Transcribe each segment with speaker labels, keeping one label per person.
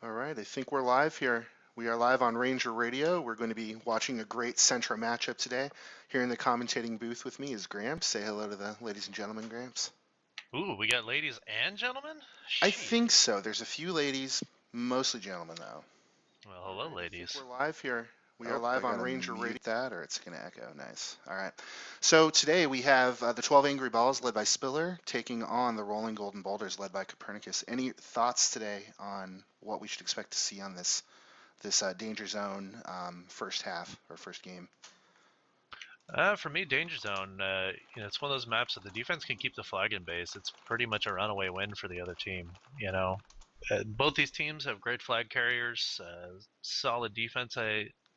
Speaker 1: All right, I think we're live here. We are live on Ranger Radio. We're going to be watching a great Centra matchup today. Here in the commentating booth with me is Gramps. Say hello to the ladies and gentlemen, Gramps.
Speaker 2: Ooh, we got ladies and gentlemen?
Speaker 1: I think
Speaker 2: Sheesh.
Speaker 1: so. There's a few ladies, mostly gentlemen, though.
Speaker 2: Well,
Speaker 1: All
Speaker 2: hello,
Speaker 1: right, I think
Speaker 2: ladies.
Speaker 1: we're live here. We are
Speaker 3: Oh, I
Speaker 1: live on
Speaker 3: gotta
Speaker 1: Ranger Radio.
Speaker 3: mute.
Speaker 1: That or it's going to echo. Nice. All right. So today we have the 12 Angry Balls led by Spiller taking on the Rolling Golden Boulders led by Copernicus. Any thoughts today on what we should expect to see on this Danger Zone first half or first game?
Speaker 2: For me, Danger Zone, it's one of those maps that the defense can keep the flag in base. It's pretty much a runaway win for the other team. Both these teams have great flag carriers, solid defense.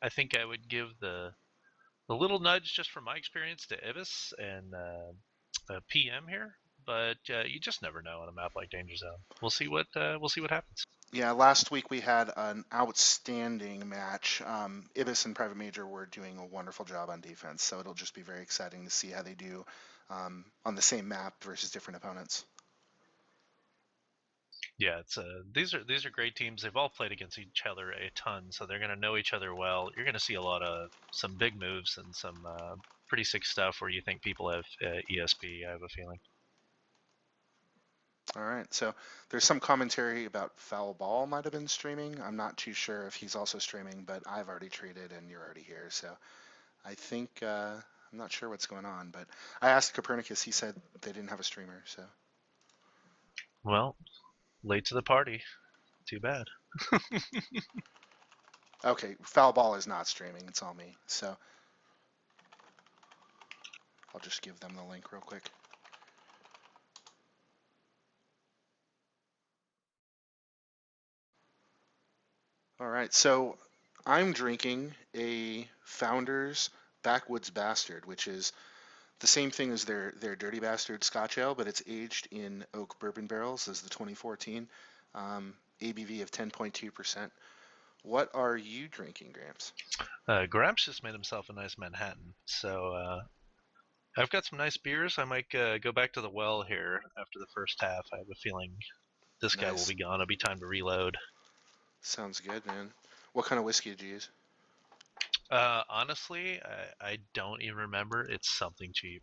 Speaker 2: I think I would give the little nudge just from my experience to Ibis and PM here, but you just never know on a map like Danger Zone. We'll see what happens.
Speaker 1: Yeah, last week we had an outstanding match. Ibis and Private Major were doing a wonderful job on defense, so it'll just be very exciting to see how they do on the same map versus different opponents.
Speaker 2: Yeah, it's these are great teams. They've all played against each other a ton, so they're going to know each other well. You're going to see a lot of some big moves and some pretty sick stuff where you think people have ESP. I have a feeling.
Speaker 1: All right, so there's some commentary about Foul Ball might have been streaming. I'm not too sure if he's also streaming, but I've already traded and you're already here, so I think I'm not sure what's going on. But I asked Copernicus, he said they didn't have a streamer, so.
Speaker 2: Well, late to the party. Too bad.
Speaker 1: Okay, Foul Ball is not streaming, it's all me, so I'll just give them the link real quick. All right, so I'm drinking a Founders Backwoods Bastard, which is the same thing as their Dirty Bastard Scotch Ale, but it's aged in oak bourbon barrels as the 2014, ABV of 10.2%. What are you drinking, Gramps?
Speaker 2: Gramps just made himself a nice Manhattan, so I've got some nice beers. I might go back to the well here after the first half. I have a feeling this guy will
Speaker 1: Nice.
Speaker 2: be gone. It'll be time to reload.
Speaker 1: Sounds good, man. What kind of whiskey did you use?
Speaker 2: Honestly, I don't even remember. It's something cheap.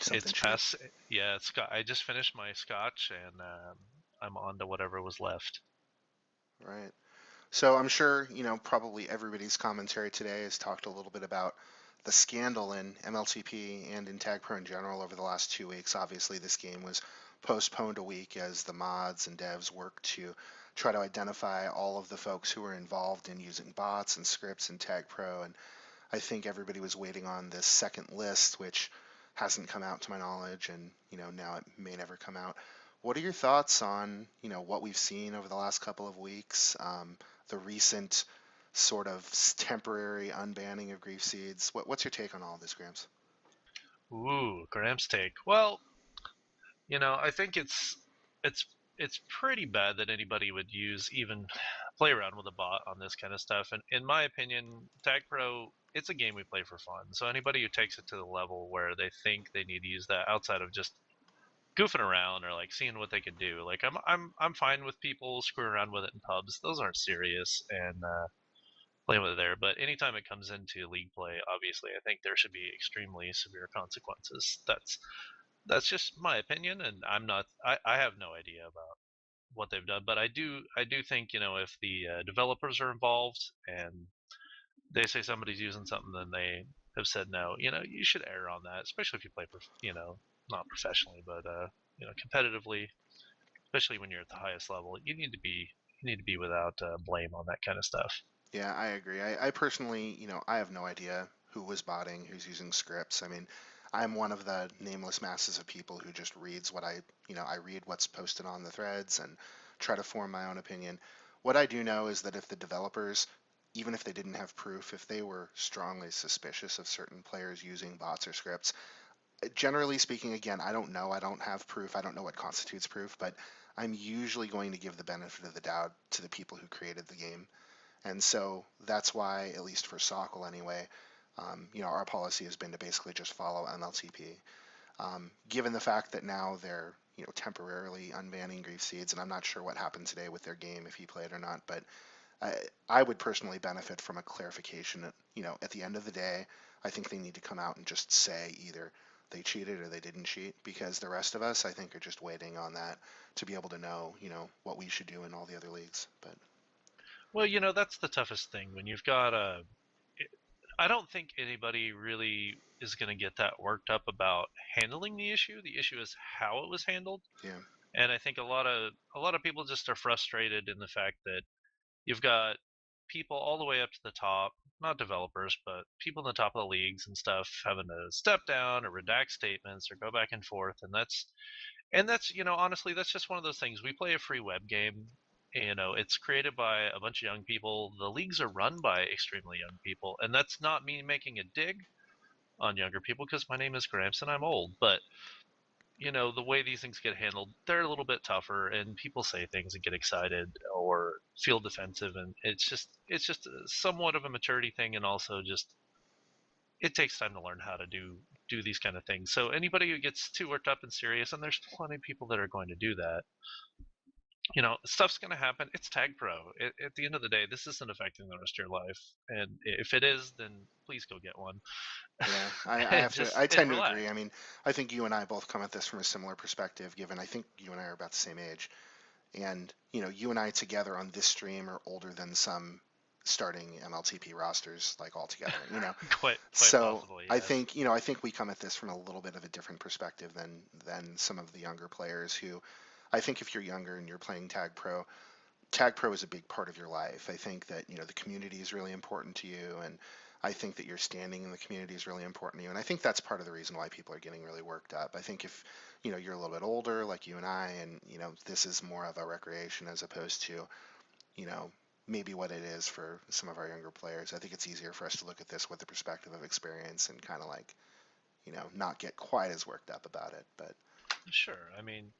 Speaker 1: Something
Speaker 2: It's
Speaker 1: cheap.
Speaker 2: past. Yeah, I just finished my scotch and I'm on to whatever was left.
Speaker 1: Right. So I'm sure, probably everybody's commentary today has talked a little bit about the scandal in MLTP and in Tagpro in general over the last 2 weeks. Obviously, this game was postponed a week as the mods and devs worked to try to identify all of the folks who were involved in using bots and scripts in Tagpro. And I think everybody was waiting on this second list, which hasn't come out to my knowledge, and now it may never come out. What are your thoughts on what we've seen over the last couple of weeks? The recent sort of temporary unbanning of grief seeds. What's your take on all of this, Grams?
Speaker 2: Ooh, Graham's take. Well, I think it's it's pretty bad that anybody would even play around with a bot on this kind of stuff. And in my opinion, Tag Pro, it's a game we play for fun. So anybody who takes it to the level where they think they need to use that outside of just goofing around or like seeing what they can do, like I'm fine with people screwing around with it in pubs. Those aren't serious and playing with it there. But anytime it comes into league play, obviously, I think there should be extremely severe consequences. That's just my opinion, and I have no idea about what they've done, but I do think if the developers are involved and they say somebody's using something, then they have said no. You should err on that, especially if you play not professionally, but competitively, especially when you're at the highest level. You need to be without blame on that kind of stuff.
Speaker 1: Yeah, I agree. I personally, I have no idea who was botting, who's using scripts. I mean, I'm one of the nameless masses of people who just reads I read what's posted on the threads and try to form my own opinion. What I do know is that if the developers, even if they didn't have proof, if they were strongly suspicious of certain players using bots or scripts, generally speaking, again, I don't know. I don't have proof. I don't know what constitutes proof, but I'm usually going to give the benefit of the doubt to the people who created the game. And so that's why, at least for Sockle anyway, our policy has been to basically just follow MLTP. Given the fact that now they're temporarily unbanning Grief Seeds, and I'm not sure what happened today with their game if he played or not, but I would personally benefit from a clarification. At the end of the day, I think they need to come out and just say either they cheated or they didn't cheat, because the rest of us, I think, are just waiting on that to be able to know, what we should do in all the other leagues. But
Speaker 2: Well, that's the toughest thing when you've got a. I don't think anybody really is going to get that worked up about handling the issue. The issue is how it was handled.
Speaker 1: yeah,
Speaker 2: And I think a lot of people just are frustrated in the fact that you've got people all the way up to the top, not developers, but people in the top of the leagues and stuff having to step down or redact statements or go back and forth. And that's honestly, that's just one of those things. We play a free web game. It's created by a bunch of young people. The leagues are run by extremely young people, and that's not me making a dig on younger people because my name is Gramps and I'm old. But the way these things get handled, they're a little bit tougher, and people say things and get excited or feel defensive, and it's just somewhat of a maturity thing, and also just it takes time to learn how to do these kind of things. So anybody who gets too worked up and serious, and there's plenty of people that are going to do that, stuff's going to happen. It's Tagpro. At the end of the day, this isn't affecting the rest of your life, and if it is, then please go get one.
Speaker 1: yeah, I
Speaker 2: and
Speaker 1: have to.
Speaker 2: just
Speaker 1: I
Speaker 2: and
Speaker 1: tend to
Speaker 2: relax.
Speaker 1: agree. I mean, I think you and I both come at this from a similar perspective, given I think you and I are about the same age. And, you and I together on this stream are older than some starting MLTP rosters, like altogether.
Speaker 2: Quite
Speaker 1: So
Speaker 2: possibly,
Speaker 1: I
Speaker 2: yes.
Speaker 1: think, I think we come at this from a little bit of a different perspective than some of the younger players who, I think if you're younger and you're playing Tag Pro is a big part of your life. I think that, the community is really important to you, and I think that your standing in the community is really important to you. And I think that's part of the reason why people are getting really worked up. I think if, you're a little bit older, like you and I, and, this is more of a recreation as opposed to, you know, maybe what it is for some of our younger players. I think it's easier for us to look at this with the perspective of experience and kind of like, not get quite as worked up about it. But
Speaker 2: Sure. I mean,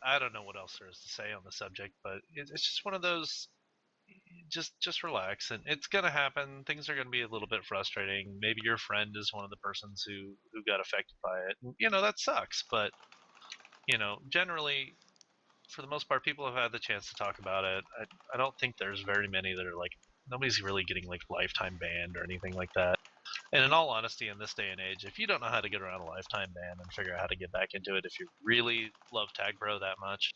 Speaker 2: I don't know what else there is to say on the subject, but it's just one of those. Just relax, and it's gonna happen. Things are gonna be a little bit frustrating. Maybe your friend is one of the persons who got affected by it. And, that sucks. But generally, for the most part, people have had the chance to talk about it. I don't think there's very many that are like nobody's really getting like lifetime banned or anything like that. And in all honesty, in this day and age, if you don't know how to get around a lifetime ban and figure out how to get back into it, if you really love Tagpro that much,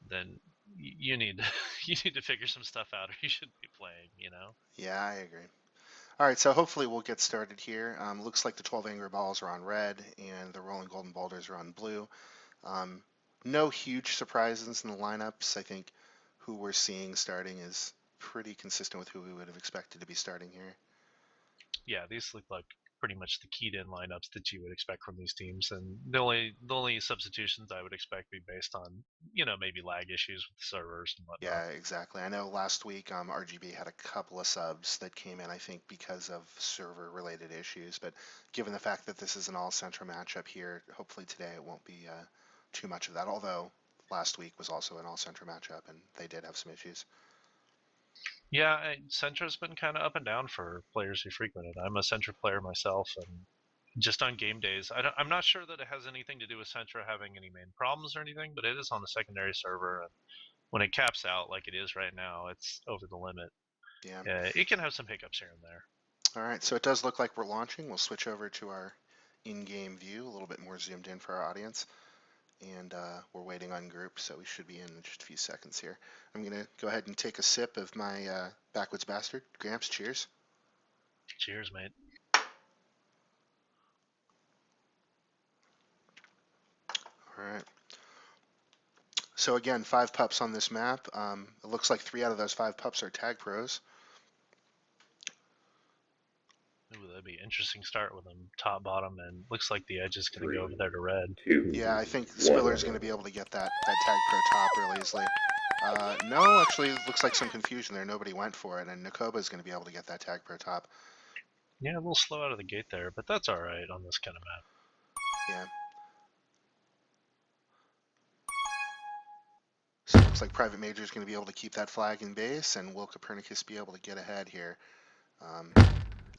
Speaker 2: then you need you need to figure some stuff out, or you shouldn't be playing.
Speaker 1: yeah, I agree. All right, so hopefully we'll get started here. Looks like the 12 Angry Balls are on red and the Rolling Golden Boulders are on blue. Um, no huge surprises in the lineups. I think who we're seeing starting is pretty consistent with who we would have expected to be starting here.
Speaker 2: Yeah, these look like pretty much the keyed in lineups that you would expect from these teams, and the only substitutions I would expect be based on maybe lag issues with the servers and whatnot.
Speaker 1: Yeah, exactly. I know last week RGB had a couple of subs that came in, I think, because of server-related issues. But given the fact that this is an all-central matchup here, hopefully today it won't be too much of that. Although last week was also an all-central matchup, and they did have some issues.
Speaker 2: Yeah, Centra's been kind of up and down for players who frequent it. I'm a Centra player myself, and just on game days, I'm not sure that it has anything to do with Centra having any main problems or anything, but it is on the secondary server, and when it caps out like it is right now, it's over the limit.
Speaker 1: Yeah.
Speaker 2: It can have some hiccups here and there.
Speaker 1: All right, so it does look like we're launching. We'll switch over to our in-game view, a little bit more zoomed in for our audience. And we're waiting on groups, so we should be in just a few seconds here. I'm going to go ahead and take a sip of my Backwoods Bastard. Gramps, cheers.
Speaker 2: Cheers, mate.
Speaker 1: All right. So again, 5 pups on this map. It looks like 3 out of those 5 pups are tag pros.
Speaker 2: Ooh, that'd be an interesting start with them top, bottom, and looks like the edge is going to go over there to red.
Speaker 1: Yeah, I think Spiller's going to be able to get that tag pro top really easily. No, actually, it looks like some confusion there. Nobody went for it, and Nakoba is going to be able to get that tag pro top.
Speaker 2: Yeah, a little slow out of the gate there, but that's all right on this kind of map.
Speaker 1: Yeah. So it looks like Private Major is going to be able to keep that flag in base, and will Copernicus be able to get ahead here?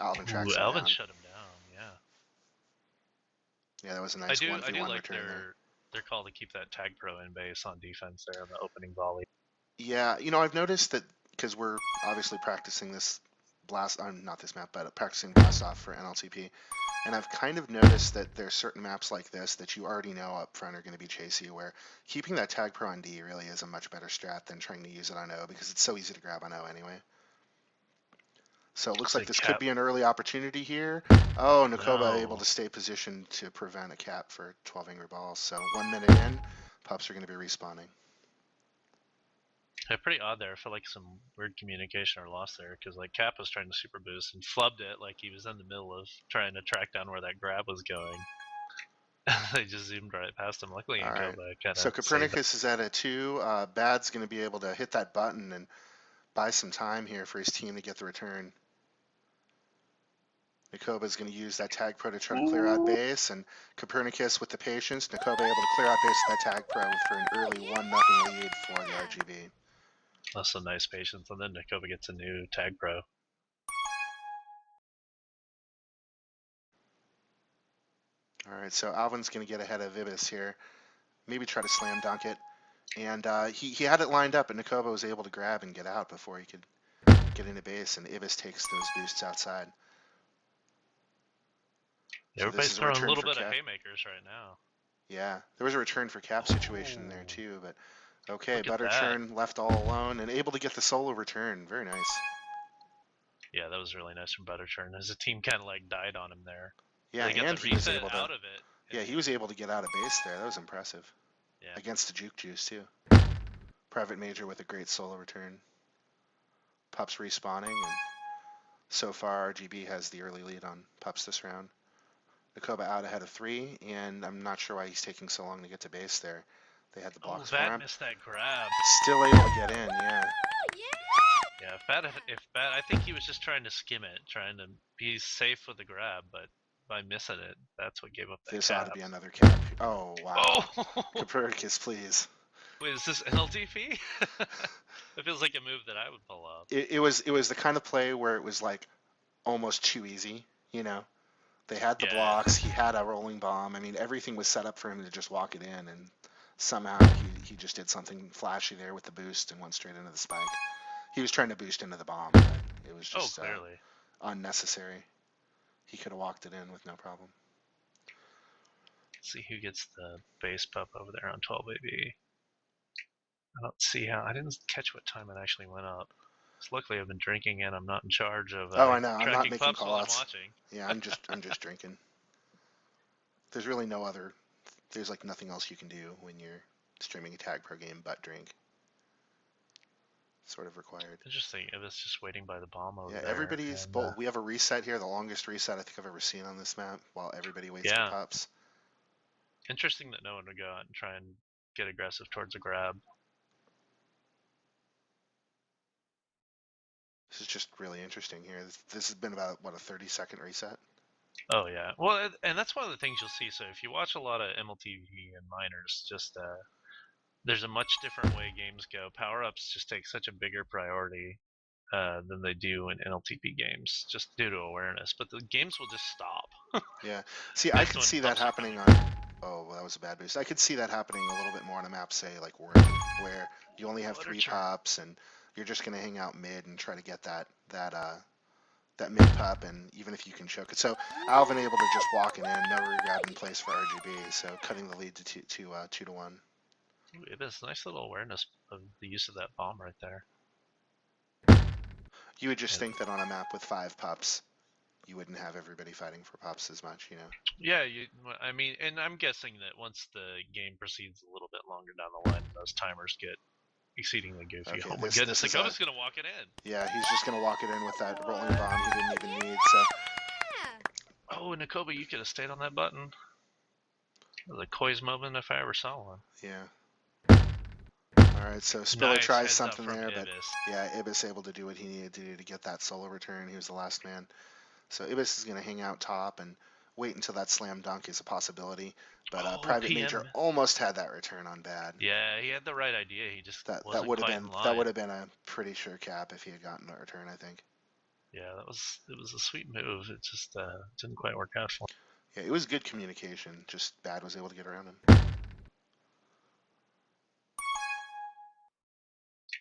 Speaker 1: Alvin tracks
Speaker 2: Ooh,
Speaker 1: him
Speaker 2: Alvin
Speaker 1: down.
Speaker 2: shut him down. Yeah.
Speaker 1: Yeah, that was a
Speaker 2: I
Speaker 1: nice
Speaker 2: do
Speaker 1: 1v1
Speaker 2: like
Speaker 1: return there.
Speaker 2: their call to keep that Tagpro in base on defense there on the opening volley.
Speaker 1: Yeah, I've noticed that because we're obviously practicing this blast, not this map, but practicing blast off for NLTP, and I've kind of noticed that there's certain maps like this that you already know up front are going to be chasey, where keeping that Tagpro on D really is a much better strat than trying to use it on O because it's so easy to grab on O anyway. So it looks like
Speaker 2: The
Speaker 1: this could
Speaker 2: cap.
Speaker 1: be an early opportunity here. Oh, Nakoba able
Speaker 2: No.
Speaker 1: to stay positioned to prevent a cap for 12 angry balls. So 1 minute in, pups are going to be respawning.
Speaker 2: Yeah, pretty odd there. I feel like some weird communication or loss there because like Cap was trying to super boost and flubbed it like he was in the middle of trying to track down where that grab was going. They just zoomed right past him. Luckily,
Speaker 1: All right.
Speaker 2: Nakoba kind
Speaker 1: So
Speaker 2: of saved it.
Speaker 1: Copernicus is at a 2. Bad's going to be able to hit that button and buy some time here for his team to get the return. Nakoba is going to use that Tagpro to try to clear out base, and Copernicus with the patience. Nakoba able to clear out base with that Tagpro for an early 1-0 lead for the RGB.
Speaker 2: That's some nice patience, and then Nakoba gets a new Tagpro.
Speaker 1: All right, so Alvin's going to get ahead of Ibis here. Maybe try to slam dunk it. And he had it lined up, and Nakoba was able to grab and get out before he could get into base, and Ibis takes those boosts outside. So this
Speaker 2: Everybody's
Speaker 1: is a
Speaker 2: throwing a
Speaker 1: return
Speaker 2: little
Speaker 1: for
Speaker 2: bit of
Speaker 1: Cap.
Speaker 2: haymakers right now.
Speaker 1: Yeah, there was a return for Cap situation there
Speaker 2: Oh,
Speaker 1: too, but okay,
Speaker 2: look at
Speaker 1: Butter
Speaker 2: that.
Speaker 1: Churn left all alone and able to get the solo return. Very nice.
Speaker 2: Yeah, that was really nice from Butterchurn. As the team kind of like died on him there.
Speaker 1: Yeah,
Speaker 2: They got the
Speaker 1: and he was
Speaker 2: reset
Speaker 1: able to.
Speaker 2: out of it.
Speaker 1: Yeah, he was able to get out of base there. That was impressive.
Speaker 2: Yeah.
Speaker 1: Against the Juke Juice too. Private Major with a great solo return. Pups respawning, and so far RGB has the early lead on Pups this round. Nakoba out ahead of 3, and I'm not sure why he's taking so long to get to base there. They had the
Speaker 2: Oh,
Speaker 1: blocks for
Speaker 2: Bad
Speaker 1: him.
Speaker 2: missed that grab.
Speaker 1: Still able to get in, yeah.
Speaker 2: Yeah, if Bad, I think he was just trying to skim it, trying to be safe with the grab, but by missing it, that's what gave up that
Speaker 1: This
Speaker 2: cap.
Speaker 1: ought to be another cap. Oh, wow.
Speaker 2: Oh,
Speaker 1: Copernicus, please.
Speaker 2: wait, is this NLTP? It feels like a move that I would pull off.
Speaker 1: It was the kind of play where it was like almost too easy, you know? They had the
Speaker 2: Yeah.
Speaker 1: blocks, he had a rolling bomb. I mean, everything was set up for him to just walk it in, and somehow he just did something flashy there with the boost and went straight into the spike. He was trying to boost into the bomb, but it was just
Speaker 2: Clearly.
Speaker 1: unnecessary. He could have walked it in with no problem.
Speaker 2: Let's see who gets the base pup over there on 12AB. I don't see how. I didn't catch what time it actually went up. So luckily, I've been drinking and I'm not in charge of
Speaker 1: Oh, I know. I'm not
Speaker 2: tracking
Speaker 1: making
Speaker 2: pups while I'm
Speaker 1: callouts.
Speaker 2: watching.
Speaker 1: Yeah, I'm just drinking. There's really no other. There's like nothing else you can do when you're streaming a Tagpro game but drink. Sort of required.
Speaker 2: Interesting. It was just waiting by the bomb over
Speaker 1: Yeah,
Speaker 2: there.
Speaker 1: everybody's.
Speaker 2: And,
Speaker 1: We have a reset here, the longest reset I think I've ever seen on this map. While everybody waits
Speaker 2: yeah.
Speaker 1: for pups.
Speaker 2: Interesting that no one would go out and try and get aggressive towards a grab.
Speaker 1: This is just really interesting here. This has been about what, a 30-second reset.
Speaker 2: Oh yeah. Well, and that's one of the things you'll see. So if you watch a lot of MLTV and miners, just there's a much different way games go. Power ups just take such a bigger priority than they do in NLTP games, just due to awareness. But the games will just stop.
Speaker 1: Yeah. See, I
Speaker 2: That's
Speaker 1: could
Speaker 2: when
Speaker 1: see that
Speaker 2: pups are
Speaker 1: happening
Speaker 2: coming.
Speaker 1: on. Oh, well, that was a bad boost. I could see that happening a little bit more on a map, say like Worthy, where you only have 3 pups and you're just gonna hang out mid and try to get that mid pup, and even if you can choke it. So Alvin able to just walk it in, no regrab in place for RGB, so cutting the lead to 2-1.
Speaker 2: Ooh, it is nice little awareness of the use of that bomb right there.
Speaker 1: You would just think that on a map with 5 pups, you wouldn't have everybody fighting for pups as much,
Speaker 2: Yeah, I mean, and I'm guessing that once the game proceeds a little bit longer down the line, those timers get exceedingly goofy.
Speaker 1: Okay,
Speaker 2: Oh my
Speaker 1: this
Speaker 2: goodness,
Speaker 1: is
Speaker 2: Nakova's gonna walk it in.
Speaker 1: yeah, he's just gonna walk it in with that rolling bomb he didn't even need. So
Speaker 2: Oh, Nakova, you could have stayed on that button. That was a Koi's moment if I ever saw one.
Speaker 1: yeah. All right, so Spiller
Speaker 2: Nice
Speaker 1: tries
Speaker 2: heads up
Speaker 1: something
Speaker 2: from
Speaker 1: there, but
Speaker 2: Ibis.
Speaker 1: yeah, Ibis able to do what he needed to do to get that solo return. He was the last man. So Ibis is going to hang out top and wait until that slam dunk is a possibility. But Private
Speaker 2: PM.
Speaker 1: Major almost had that return on bad.
Speaker 2: Yeah, he had the right idea. He just
Speaker 1: That
Speaker 2: wasn't
Speaker 1: would have
Speaker 2: quite
Speaker 1: been
Speaker 2: in line.
Speaker 1: a pretty sure cap if he had gotten a return, I think.
Speaker 2: Yeah, it was a sweet move. It just didn't quite work out for him.
Speaker 1: Yeah, it was good communication. Just Bad was able to get around him.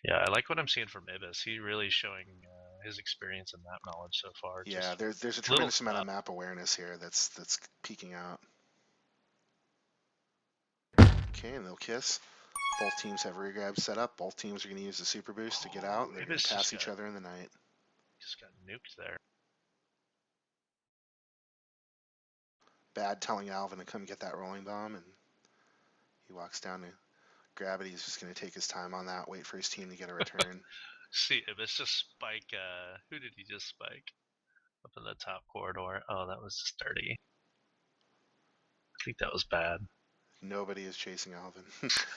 Speaker 2: Yeah, I like what I'm seeing from Ibis. He really showing his experience and map knowledge so far.
Speaker 1: Yeah,
Speaker 2: Just
Speaker 1: there's a
Speaker 2: little
Speaker 1: tremendous amount of
Speaker 2: stuff.
Speaker 1: map awareness here that's peeking out. Okay, and they'll kiss. Both teams have rear grabs set up. Both teams are going to use the super boost to get out, and they're going
Speaker 2: Ibis
Speaker 1: to pass each other in the night.
Speaker 2: just got nuked there.
Speaker 1: Bad telling Alvin to come get that rolling bomb, and he walks down to grab it. He's just going to take his time on that, wait for his team to get a return.
Speaker 2: See, Ibis just spike. Who did he just spike? Up in the top corridor. Oh, that was just dirty. I think that was bad.
Speaker 1: Nobody is chasing Alvin.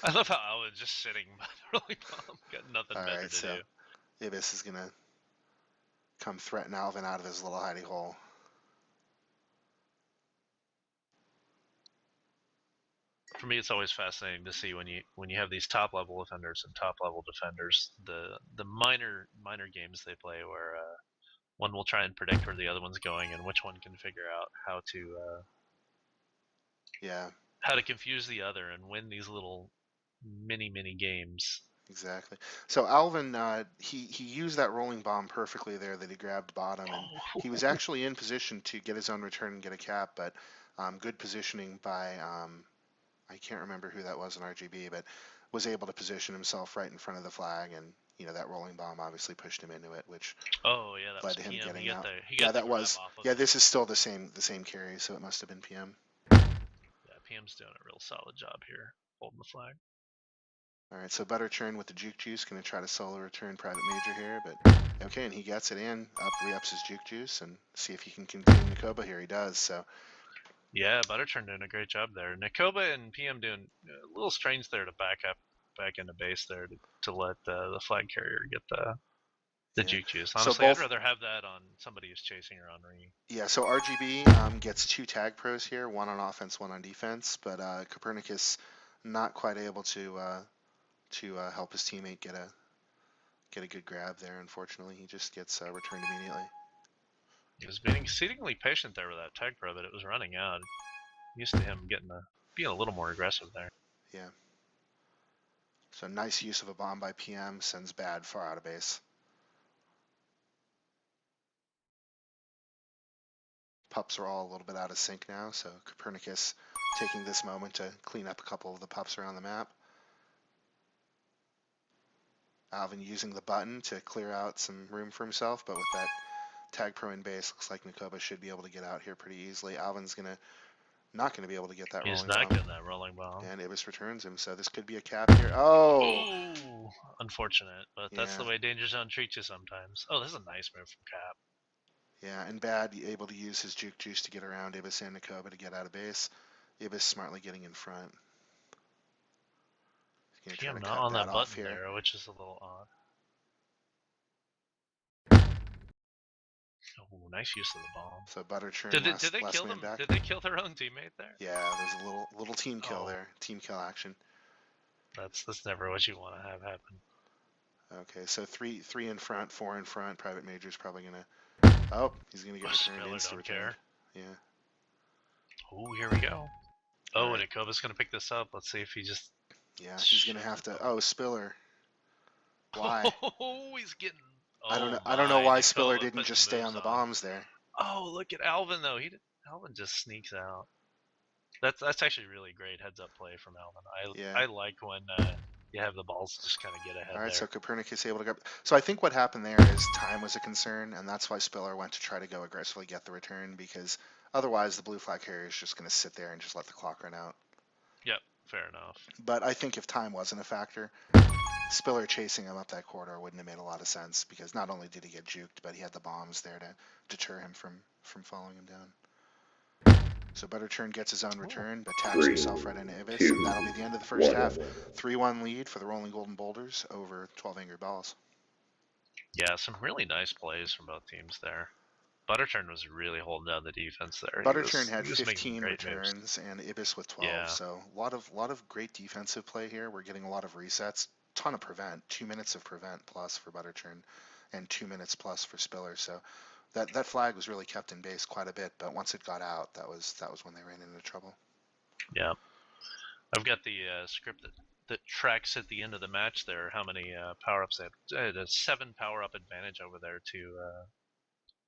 Speaker 2: I love how Alvin's just sitting by the rolling bomb. Got nothing
Speaker 1: All
Speaker 2: better
Speaker 1: right,
Speaker 2: to
Speaker 1: so
Speaker 2: do.
Speaker 1: Ibis is going to come threaten Alvin out of his little hidey hole.
Speaker 2: For me, it's always fascinating to see when you have these top level offenders and top level defenders, the minor games they play where one will try and predict where the other one's going and which one can figure out how to confuse the other and win these little mini games.
Speaker 1: Exactly. So Alvin, he used that rolling bomb perfectly there that he grabbed bottom, and he was actually in position to get his own return and get a cap, but good positioning by I can't remember who that was in RGB, but was able to position himself right in front of the flag, and that rolling bomb obviously pushed him into it, which
Speaker 2: Oh yeah, that
Speaker 1: led
Speaker 2: was
Speaker 1: to him
Speaker 2: PM.
Speaker 1: getting out.
Speaker 2: He
Speaker 1: Yeah,
Speaker 2: got the
Speaker 1: that
Speaker 2: grab
Speaker 1: was.
Speaker 2: off of
Speaker 1: Yeah,
Speaker 2: it.
Speaker 1: this is still the same carry, so it must have been PM.
Speaker 2: Yeah, PM's doing a real solid job here, holding the flag.
Speaker 1: All right, so Butter Churn with the Juke Juice going to try to solo return Private Major here, but okay, and he gets it in, re-ups his Juke Juice, and see if he can contain Nakoba here. He does, so.
Speaker 2: Yeah, Butterturn doing a great job there. Nakoba and PM doing a little strange there to back into base there to let the flag carrier get the
Speaker 1: Yeah.
Speaker 2: juke juice.
Speaker 1: So
Speaker 2: Honestly, I'd
Speaker 1: both,
Speaker 2: rather have that on somebody who's chasing or on Re.
Speaker 1: yeah. So RGB gets two tag pros here, one on offense, one on defense. But Copernicus not quite able to help his teammate get a good grab there. Unfortunately, he just gets returned immediately.
Speaker 2: He was being exceedingly patient there with that tag pro, but it was running out. Used to him being a little more aggressive there.
Speaker 1: Yeah. So nice use of a bomb by PM, sends Bad far out of base. Pups are all a little bit out of sync now, so Copernicus taking this moment to clean up a couple of the pups around the map. Alvin using the button to clear out some room for himself, but with that tag pro in base, looks like Nakoba should be able to get out here pretty easily. Alvin's not gonna be able to get that
Speaker 2: He's
Speaker 1: rolling
Speaker 2: not
Speaker 1: bomb.
Speaker 2: getting that rolling bomb.
Speaker 1: And Ibis returns him, so this could be a cap here. Oh!
Speaker 2: Ooh, unfortunate, but that's the
Speaker 1: Yeah.
Speaker 2: way Danger Zone treats you sometimes. Oh, this is a nice move from Cap.
Speaker 1: Yeah, and Bad able to use his Juke Juice to get around Ibis and Nakoba to get out of base. Ibis smartly getting in front. He's gonna try to
Speaker 2: PM not
Speaker 1: cut
Speaker 2: on
Speaker 1: that
Speaker 2: that
Speaker 1: off
Speaker 2: button
Speaker 1: here.
Speaker 2: there, which is a little odd. Oh, nice use of the bomb.
Speaker 1: So Butter Churn
Speaker 2: Did
Speaker 1: last
Speaker 2: they kill
Speaker 1: man
Speaker 2: them?
Speaker 1: back.
Speaker 2: Did they kill their own teammate there?
Speaker 1: Yeah, there's a little team kill
Speaker 2: Oh.
Speaker 1: there. Team kill action.
Speaker 2: That's never what you want to have happen.
Speaker 1: Okay, so three in front, four in front. Private Major's probably gonna. Oh, he's gonna get returned. Insta returned. Yeah.
Speaker 2: Oh, here we go. Oh,
Speaker 1: right.
Speaker 2: and Akoba's gonna pick this up. Let's see if he just.
Speaker 1: Yeah, he's gonna have to. Oh, Spiller. Why?
Speaker 2: Oh, he's getting.
Speaker 1: I don't
Speaker 2: Oh
Speaker 1: know.
Speaker 2: my,
Speaker 1: I don't know why
Speaker 2: Nakoba
Speaker 1: Spiller didn't
Speaker 2: putting
Speaker 1: just stay on the
Speaker 2: moves
Speaker 1: bombs there.
Speaker 2: Oh, look at Alvin though. Alvin just sneaks out. That's actually really great heads up play from Alvin.
Speaker 1: Yeah.
Speaker 2: I like when you have the balls just kind of get ahead
Speaker 1: All right,
Speaker 2: there.
Speaker 1: so Copernicus able to grab. So I think what happened there is time was a concern, and that's why Spiller went to try to go aggressively get the return, because otherwise the blue flag carrier is just going to sit there and just let the clock run out.
Speaker 2: Yep, fair enough.
Speaker 1: But I think if time wasn't a factor, Spiller chasing him up that corridor wouldn't have made a lot of sense, because not only did he get juked, but he had the bombs there to deter him from following him down. So Butterchurn gets his own return, but taps himself right into Ibis, and that'll be the end of the first half. 3-1 lead for the Rolling Golden Boulders over 12 Angry Balls.
Speaker 2: Yeah, some really nice plays from both teams there. Butterturn was really holding down the defense there.
Speaker 1: Butterchurn had
Speaker 2: he was
Speaker 1: 15 returns
Speaker 2: moves.
Speaker 1: and Ibis with 12.
Speaker 2: Yeah.
Speaker 1: So a lot of great defensive play here. We're getting a lot of resets, ton of prevent, 2 minutes of prevent plus for Butterchurn, and 2 minutes plus for Spiller. So That flag was really kept in base quite a bit, but once it got out, that was when they ran into trouble.
Speaker 2: Yeah, I've got the script that tracks at the end of the match there how many power-ups they had. They had a 7 power-up advantage over there to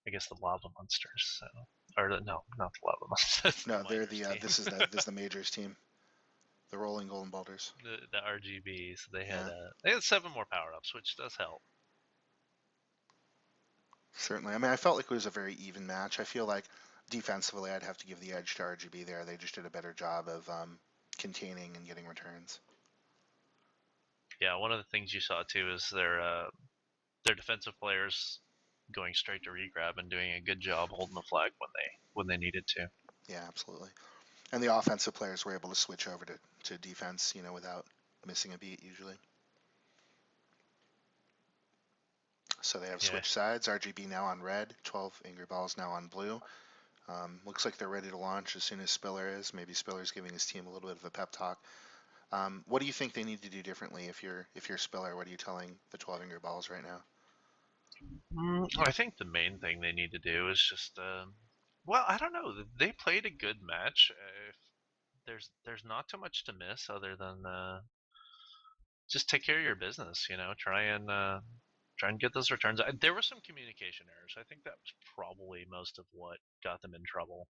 Speaker 2: I guess the lava monsters. So, or no, not the lava monsters.
Speaker 1: No,
Speaker 2: The
Speaker 1: they're
Speaker 2: miners
Speaker 1: the
Speaker 2: team.
Speaker 1: this is the majors team, the Rolling Golden Boulders.
Speaker 2: the RGB. So they
Speaker 1: Yeah,
Speaker 2: had 7 more power-ups, which does help.
Speaker 1: certainly. I mean, I felt like it was a very even match. I feel like defensively, I'd have to give the edge to RGB there. They just did a better job of containing and getting returns.
Speaker 2: Yeah, one of the things you saw too is their defensive players going straight to regrab and doing a good job holding the flag when they needed to.
Speaker 1: Yeah, absolutely. And the offensive players were able to switch over to defense, without missing a beat usually. So they have switched sides. RGB now on red, 12 Angry Balls now on blue. Looks like they're ready to launch as soon as Spiller is. Maybe Spiller's giving his team a little bit of a pep talk. What do you think they need to do differently if you're Spiller? What are you telling the 12 Angry Balls right now?
Speaker 2: I think the main thing they need to do is just, well, I don't know. They played a good match. If there's not too much to miss other than just take care of your business. Try and get those returns. There were some communication errors. I think that was probably most of what got them in trouble.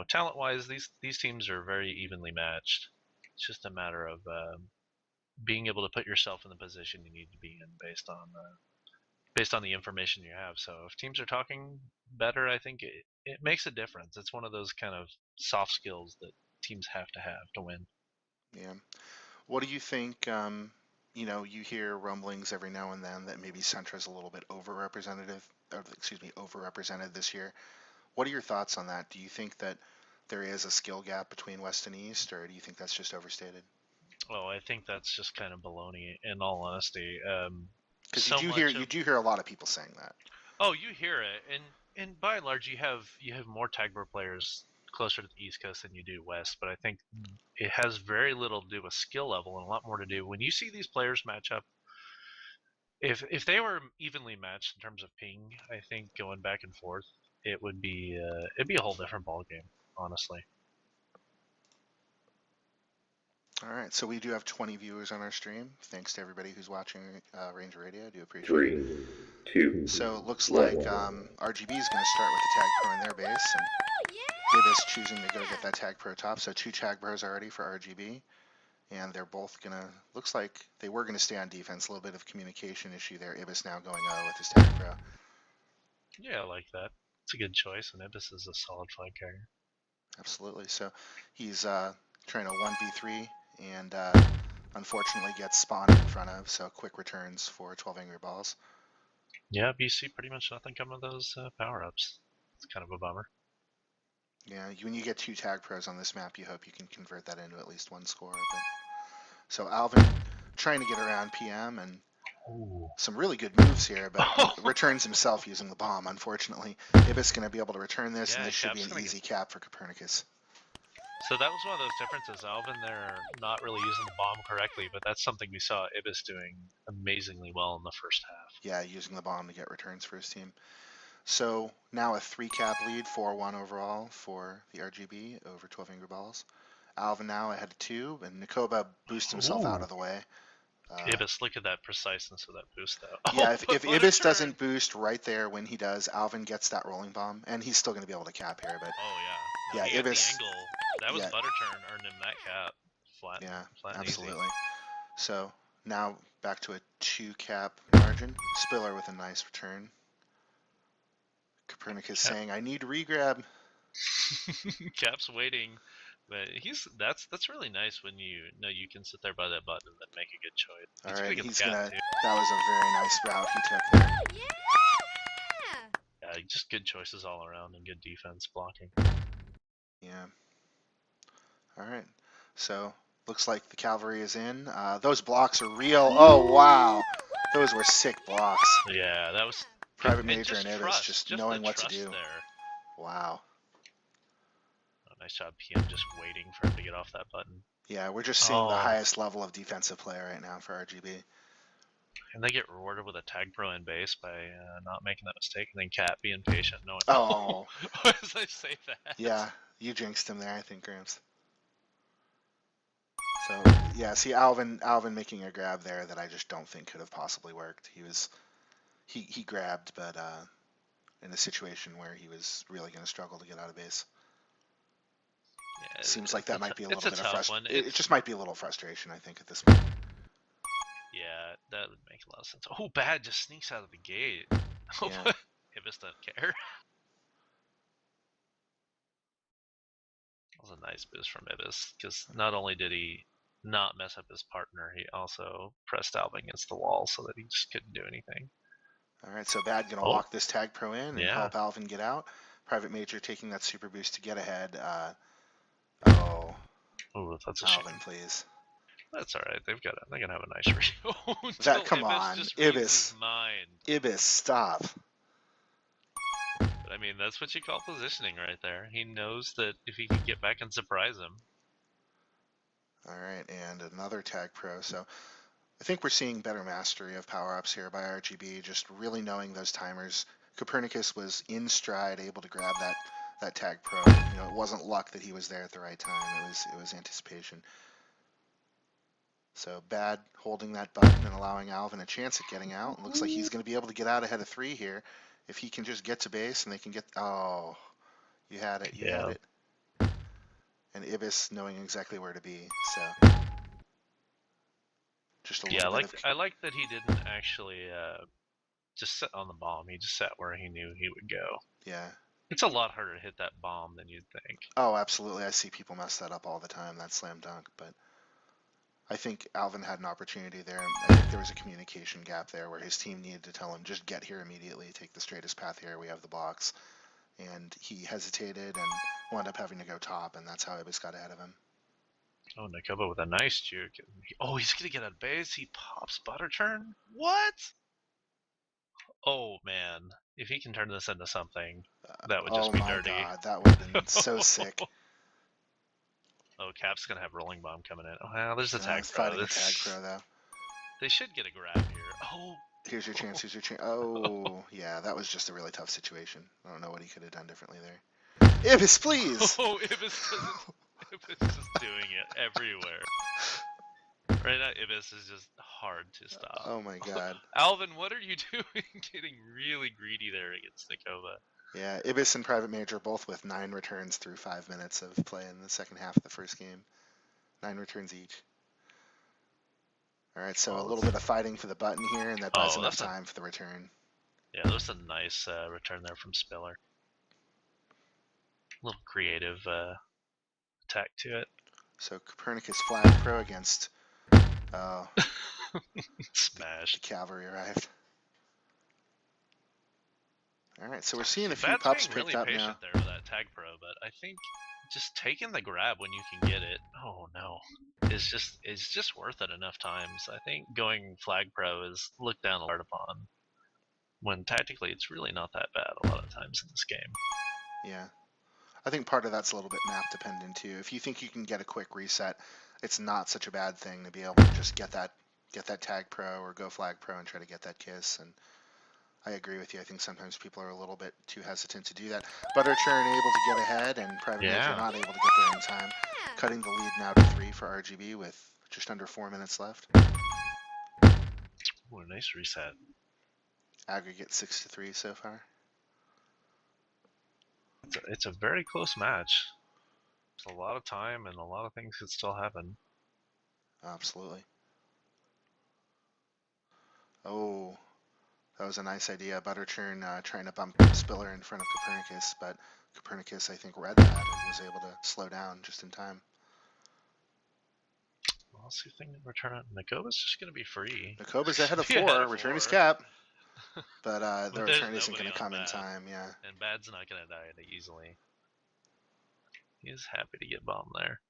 Speaker 2: Talent-wise, these teams are very evenly matched. It's just a matter of being able to put yourself in the position you need to be in based on the information you have. So if teams are talking better, I think it makes a difference. It's one of those kind of soft skills that teams have to win.
Speaker 1: Yeah. What do you think? You hear rumblings every now and then that maybe Centra's a little bit overrepresented this year. What are your thoughts on that? Do you think that there is a skill gap between West and East, or do you think that's just overstated?
Speaker 2: Oh, I think that's just kind of baloney. In all honesty,
Speaker 1: Because
Speaker 2: so much
Speaker 1: you
Speaker 2: of
Speaker 1: do hear a lot of people saying that.
Speaker 2: you hear it, and by and large, you have more Tagpro players closer to the East Coast than you do West. But I think it has very little to do with skill level and a lot more to do when you see these players match up. If they were evenly matched in terms of ping, I think going back and forth, it'd be a whole different ball game, honestly.
Speaker 1: All right, so we do have 20 viewers on our stream. Thanks to everybody who's watching Ranger Radio. I do appreciate it.
Speaker 3: 3, 2.
Speaker 1: So it looks
Speaker 3: 1.
Speaker 1: like RGB is going to start with the Tag Pro in their base, and Ibis choosing to go get that Tag Pro top. So 2 Tag Pros already for RGB, and they're both going to, looks like they were going to stay on defense. A little bit of communication issue there. Ibis now going with his Tag Pro.
Speaker 2: Yeah, I like that. It's a good choice, and Ibis is a solid flag carrier.
Speaker 1: Absolutely. So he's trying to 1v3 and unfortunately gets spawned in front of, so quick returns for 12 Angry Balls.
Speaker 2: Yeah, BC pretty much nothing coming of those power-ups. It's kind of a bummer.
Speaker 1: Yeah, when you get 2 Tag Pros on this map, you hope you can convert that into at least 1 score. But... So Alvin trying to get around PM and some really good moves here, but returns himself using the bomb, unfortunately. Ibis going to be able to return this, and this should be an easy cap for Copernicus.
Speaker 2: So that was one of those differences. Alvin, they're not really using the bomb correctly, but that's something we saw Ibis doing amazingly well in the first half.
Speaker 1: Yeah, using the bomb to get returns for his team. So now a 3 cap lead, 4-1 overall for the RGB over 12 Angry Balls. Alvin now ahead of 2, and Nikoba boosts himself out of the way.
Speaker 2: Ibis, look at that preciseness of that boost, though.
Speaker 1: Yeah, if Ibis doesn't boost right there when he does, Alvin gets that rolling bomb, and he's still going to be able to cap here. But
Speaker 2: yeah, he
Speaker 1: Ibis.
Speaker 2: The angle. That was butter turn earned him that cap. Flat.
Speaker 1: Absolutely. Easy. So now back to a 2 cap margin. Spiller with a nice return. Copernicus saying, "I need regrab."
Speaker 2: Cap's waiting. But that's really nice when you know you can sit there by that button and then make a good choice.
Speaker 1: All right, that was a very nice route he took there.
Speaker 2: Yeah, just good choices all around and good defense blocking.
Speaker 1: Yeah. All right. So looks like the cavalry is in. Those blocks are real. Oh wow, those were sick blocks.
Speaker 2: Yeah, that was
Speaker 1: Private Major and Ibis just knowing what to do.
Speaker 2: There.
Speaker 1: Wow.
Speaker 2: Nice job, PM, just waiting for him to get off that button.
Speaker 1: Yeah, we're just seeing the highest level of defensive play right now for RGB.
Speaker 2: And they get rewarded with a Tagpro in base by not making that mistake, and then Cat being patient, knowing.
Speaker 1: Oh,
Speaker 2: As I say that.
Speaker 1: yeah, you jinxed him there, I think, Gramps. So yeah, see Alvin making a grab there that I just don't think could have possibly worked. He grabbed, but in a situation where he was really going to struggle to get out of base.
Speaker 2: Yeah,
Speaker 1: Seems like that might be a
Speaker 2: it's
Speaker 1: little
Speaker 2: a
Speaker 1: bit of
Speaker 2: tough one.
Speaker 1: it just might be a little frustration, I think, at this point.
Speaker 2: Yeah, that would make a lot of sense. Oh, bad just sneaks out of the gate.
Speaker 1: Yeah.
Speaker 2: Ibis doesn't care. That was a nice boost from Ibis, because not only did he not mess up his partner, he also pressed Alvin against the wall so that he just couldn't do anything.
Speaker 1: All right, so Bad gonna
Speaker 2: Oh,
Speaker 1: lock this Tagpro in and
Speaker 2: yeah.
Speaker 1: help Alvin get out. Private Major taking that super boost to get ahead. Oh,
Speaker 2: Oh, that's a
Speaker 1: Alvin,
Speaker 2: shame.
Speaker 1: please.
Speaker 2: That's all right. They're gonna have a nice read
Speaker 1: That,
Speaker 2: until
Speaker 1: come
Speaker 2: Ibis
Speaker 1: on,
Speaker 2: just reads his
Speaker 1: Ibis.
Speaker 2: mind.
Speaker 1: Ibis, stop.
Speaker 2: But I mean, that's what you call positioning right there. He knows that if he can get back and surprise him.
Speaker 1: All right, and another Tagpro. So I think we're seeing better mastery of power-ups here by RGB, just really knowing those timers. Copernicus was in stride, able to grab that Tagpro. You know, it wasn't luck that he was there at the right time. It was anticipation. So Bad holding that button and allowing Alvin a chance at getting out. Looks like he's going to be able to get out ahead of 3 here. If he can just get to base and they can get... Oh, you had it. You had it. And Ibis knowing exactly where to be. So just a little bit of...
Speaker 2: I like that he didn't actually just sit on the bomb. He just sat where he knew he would go.
Speaker 1: Yeah.
Speaker 2: It's a lot harder to hit that bomb than you'd think.
Speaker 1: Oh, absolutely. I see people mess that up all the time, that slam dunk. But I think Alvin had an opportunity there. I think there was a communication gap there where his team needed to tell him, just get here immediately, take the straightest path here, we have the box. And he hesitated and wound up having to go top, and that's how Ibis got ahead of him.
Speaker 2: Oh, Nakoba with a nice juke. Oh, he's going to get out of base. He pops butter turn. What? Oh, man. If he can turn this into something, that would just
Speaker 1: Oh
Speaker 2: be
Speaker 1: my
Speaker 2: dirty.
Speaker 1: god, that would have been so sick.
Speaker 2: Oh, Cap's going to have Rolling Bomb coming in. Oh, well, there's a Tagpro.
Speaker 1: Fighting a Tagpro, though.
Speaker 2: They should get a grab here. Oh.
Speaker 1: Here's your chance, here's your chance. Oh, yeah, that was just a really tough situation. I don't know what he could have done differently there. Ibis, please!
Speaker 2: Oh, Ibis is just doing it everywhere. Right now, Ibis is just hard to stop.
Speaker 1: Oh my god.
Speaker 2: Alvin, what are you doing? Getting really greedy there against Nikova.
Speaker 1: Yeah, Ibis and Private Major both with 9 returns through 5 minutes of play in the second half of the first game. 9 returns each. All right, so a little bit of fighting for the button here, and that buys enough time for the return.
Speaker 2: Yeah, that was a nice return there from Spiller. A little creative attack to it.
Speaker 1: So Copernicus flag pro against
Speaker 2: Smash.
Speaker 1: The cavalry arrived. All right, so we're seeing a few pups picked
Speaker 2: really
Speaker 1: up
Speaker 2: patient
Speaker 1: now.
Speaker 2: There with that Tagpro, but I think just taking the grab when you can get it, oh no, is just worth it enough times. I think going flag pro is looked down hard upon, when tactically it's really not that bad a lot of times in this game.
Speaker 1: Yeah, I think part of that's a little bit map dependent too. If you think you can get a quick reset, it's not such a bad thing to be able to just get that Tagpro or go flag pro and try to get that kiss. And I agree with you. I think sometimes people are a little bit too hesitant to do that. Butter Churn able to get ahead, and Private Major not able to get there in time. Cutting the lead now to 3 for RGB with just under 4 minutes left.
Speaker 2: Ooh, a nice reset.
Speaker 1: Aggregate 6-3 so far.
Speaker 2: It's a very close match. It's a lot of time, and a lot of things could still happen.
Speaker 1: Absolutely. Oh, that was a nice idea. Butter Churn trying to bump Spiller in front of Copernicus, but Copernicus, I think, read that and was able to slow down just in time.
Speaker 2: Well, let's see if they can return it. Nakoba's just going to be free.
Speaker 1: Nakoba's ahead of 4. Return his cap. But the return isn't going to come in
Speaker 2: Bad.
Speaker 1: time, yeah.
Speaker 2: And Bad's not going to die that easily. He's happy to get bombed there.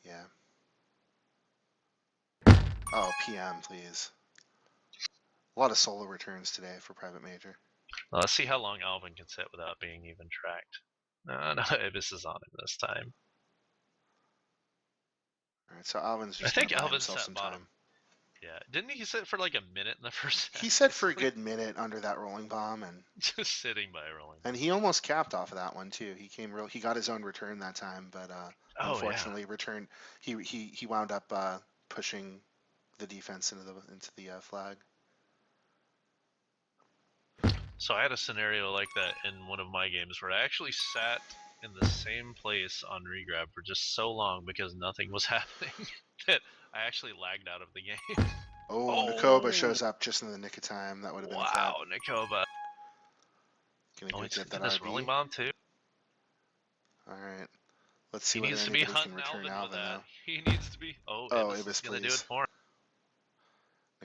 Speaker 1: Yeah. Oh, PM, please. A lot of solo returns today for Private Major.
Speaker 2: Well, let's see how long Alvin can sit without being even tracked. No, Ibis is on him this time.
Speaker 1: All right, so Alvin's just
Speaker 2: I think
Speaker 1: going to buy
Speaker 2: Alvin's
Speaker 1: himself some
Speaker 2: bottom.
Speaker 1: time.
Speaker 2: Yeah, didn't he sit for like a minute in the first
Speaker 1: He
Speaker 2: half?
Speaker 1: said for a
Speaker 2: Basically,
Speaker 1: good minute under that rolling bomb, and
Speaker 2: just sitting by rolling.
Speaker 1: he almost capped off of that one too. He got his own return that time, but
Speaker 2: Oh yeah.
Speaker 1: unfortunately returned. He wound up pushing the defense into the flag.
Speaker 2: So I had a scenario like that in one of my games where I actually sat in the same place on regrab for just so long because nothing was happening that I actually lagged out of the game.
Speaker 1: Oh, Nakoba
Speaker 2: Oh,
Speaker 1: shows up just in the nick of time. That would have been a cap.
Speaker 2: wow, Nikoba.
Speaker 1: Gonna
Speaker 2: Oh,
Speaker 1: go
Speaker 2: he's
Speaker 1: get that
Speaker 2: got this rolling
Speaker 1: RB.
Speaker 2: bomb too.
Speaker 1: All right. Let's see
Speaker 2: He
Speaker 1: whether
Speaker 2: needs to be
Speaker 1: anybody can
Speaker 2: hunting
Speaker 1: return
Speaker 2: Alvin with
Speaker 1: Alvin
Speaker 2: that.
Speaker 1: though.
Speaker 2: He needs to be. Oh,
Speaker 1: Oh,
Speaker 2: Ibis is
Speaker 1: Ibis,
Speaker 2: gonna do it
Speaker 1: please.
Speaker 2: for him.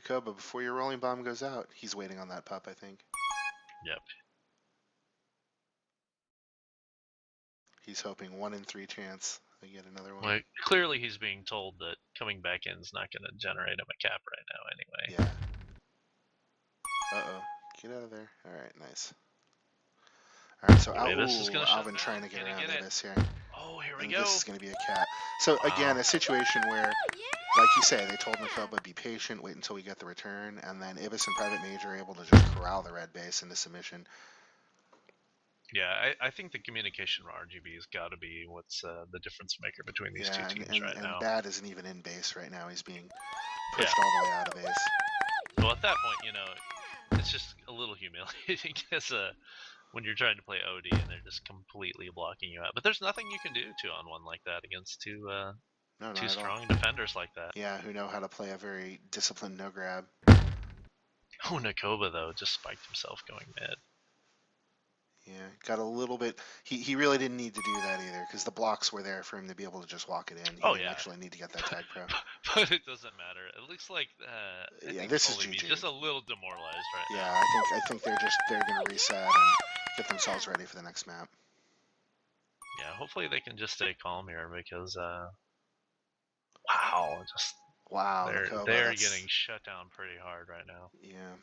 Speaker 1: Nakoba, before your rolling bomb goes out, he's waiting on that pup, I think.
Speaker 2: Yep.
Speaker 1: He's hoping 1 in 3 chance they get another one.
Speaker 2: Well, clearly he's being told that coming back in is not going to generate him a cap right now anyway.
Speaker 1: Yeah. Uh-oh. Get out of there. All right, nice. All right, so
Speaker 2: Ibis is going to shut
Speaker 1: Alvin
Speaker 2: down.
Speaker 1: trying to get
Speaker 2: Can he
Speaker 1: around
Speaker 2: get it?
Speaker 1: Ibis here.
Speaker 2: Oh, here we
Speaker 1: And
Speaker 2: go.
Speaker 1: this is going to be a cat. So again,
Speaker 2: Wow.
Speaker 1: a situation where, like you say, they told Nakoba, be patient, wait until we get the return, and then Ibis and Private Major are able to just corral the red base into submission.
Speaker 2: Yeah, I think the communication from RGB has got to be what's the difference maker between these two
Speaker 1: Yeah,
Speaker 2: teams right
Speaker 1: and
Speaker 2: now.
Speaker 1: Bad isn't even in base right now. He's being
Speaker 2: Yeah.
Speaker 1: pushed all the way out of base.
Speaker 2: Well, at that point, you know, it's just a little humiliating as when you're trying to play OD and they're just completely blocking you out. But there's nothing you can do 2-on-1 like that against two
Speaker 1: No, not
Speaker 2: two
Speaker 1: at all.
Speaker 2: strong defenders like that.
Speaker 1: Yeah, who know how to play a very disciplined no grab.
Speaker 2: Oh, Nakoba though just spiked himself going mid.
Speaker 1: Yeah, got a little bit. He really didn't need to do that either because the blocks were there for him to be able to just walk it in. He
Speaker 2: Oh
Speaker 1: didn't
Speaker 2: yeah,
Speaker 1: actually need to get that Tagpro.
Speaker 2: but it doesn't matter. It looks like I
Speaker 1: Yeah,
Speaker 2: think
Speaker 1: this is
Speaker 2: Tolly
Speaker 1: GG.
Speaker 2: just a little demoralized right
Speaker 1: Yeah,
Speaker 2: now.
Speaker 1: I think they're gonna reset and get themselves ready for the next map.
Speaker 2: Yeah, hopefully they can just stay calm here because wow, just
Speaker 1: Wow, Nakoba,
Speaker 2: they're
Speaker 1: that's
Speaker 2: getting shut down pretty hard right now.
Speaker 1: yeah.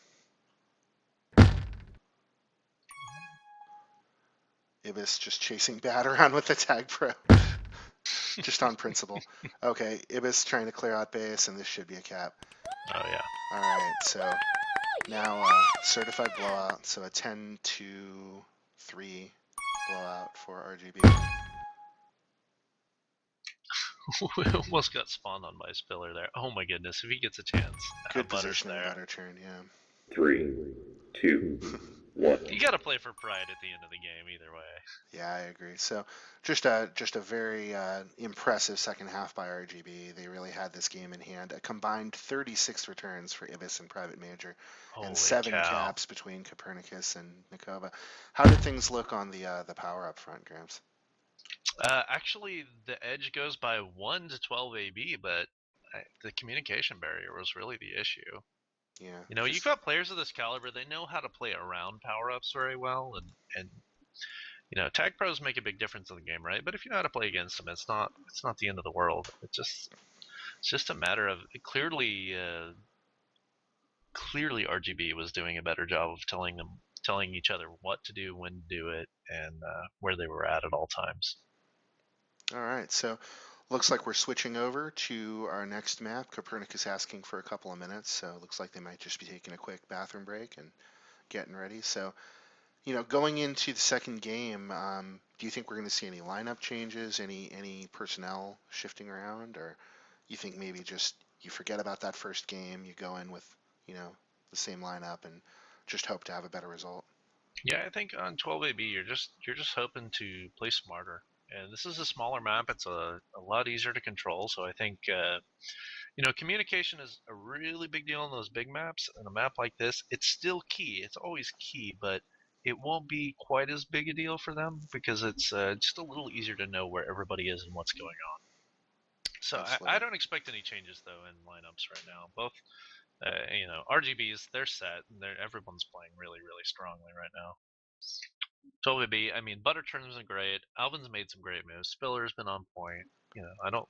Speaker 1: Ibis just chasing Bad around with the Tagpro, just on principle. Okay, Ibis trying to clear out base, and this should be a cap.
Speaker 2: Oh yeah.
Speaker 1: All right, so now certified blowout, so a 10-2-3 blowout for RGB.
Speaker 2: We almost got spawned on by Spiller there. Oh my goodness, if he gets a chance.
Speaker 1: Good
Speaker 2: Butter's
Speaker 1: position in
Speaker 2: there.
Speaker 1: Butter turn, yeah.
Speaker 3: 3, 2, 1.
Speaker 2: You gotta play for pride at the end of the game either way.
Speaker 1: Yeah, I agree. So just a very impressive second half by RGB. They really had this game in hand. A combined 36 returns for Ibis and Private Major, and
Speaker 2: Holy
Speaker 1: 7
Speaker 2: cow.
Speaker 1: caps between Copernicus and Nakoba. How did things look on the power up front, Gramps?
Speaker 2: Actually, the edge goes by 1 to 12 AB, but the communication barrier was really the issue.
Speaker 1: Yeah,
Speaker 2: You know, you've got players of this caliber, they know how to play around power-ups very well, and you know, tag pros make a big difference in the game, right? But if you know how to play against them, it's not the end of the world. It's just a matter of clearly RGB was doing a better job of telling each other what to do, when to do it, and where they were at all times.
Speaker 1: All right, so looks like we're switching over to our next map. Copernicus asking for a couple of minutes, so it looks like they might just be taking a quick bathroom break and getting ready. So, you know, going into the second game, do you think we're going to see any lineup changes, any personnel shifting around, or you think maybe just you forget about that first game, you go in with, you know, the same lineup and just hope to have a better result?
Speaker 2: Yeah, I think on 12AB you're just hoping to play smarter. And this is a smaller map. It's a lot easier to control. So I think you know, communication is a really big deal on those big maps. And a map like this, it's still key. It's always key, but it won't be quite as big a deal for them because it's just a little easier to know where everybody is and what's going on. So I
Speaker 1: Absolutely.
Speaker 2: don't expect any changes though in lineups right now. Both you know, RGBs, they're set. Everyone's playing really strongly right now. 12AB, I mean, Butter turns been great. Alvin's made some great moves. Spiller's been on point. You know, I don't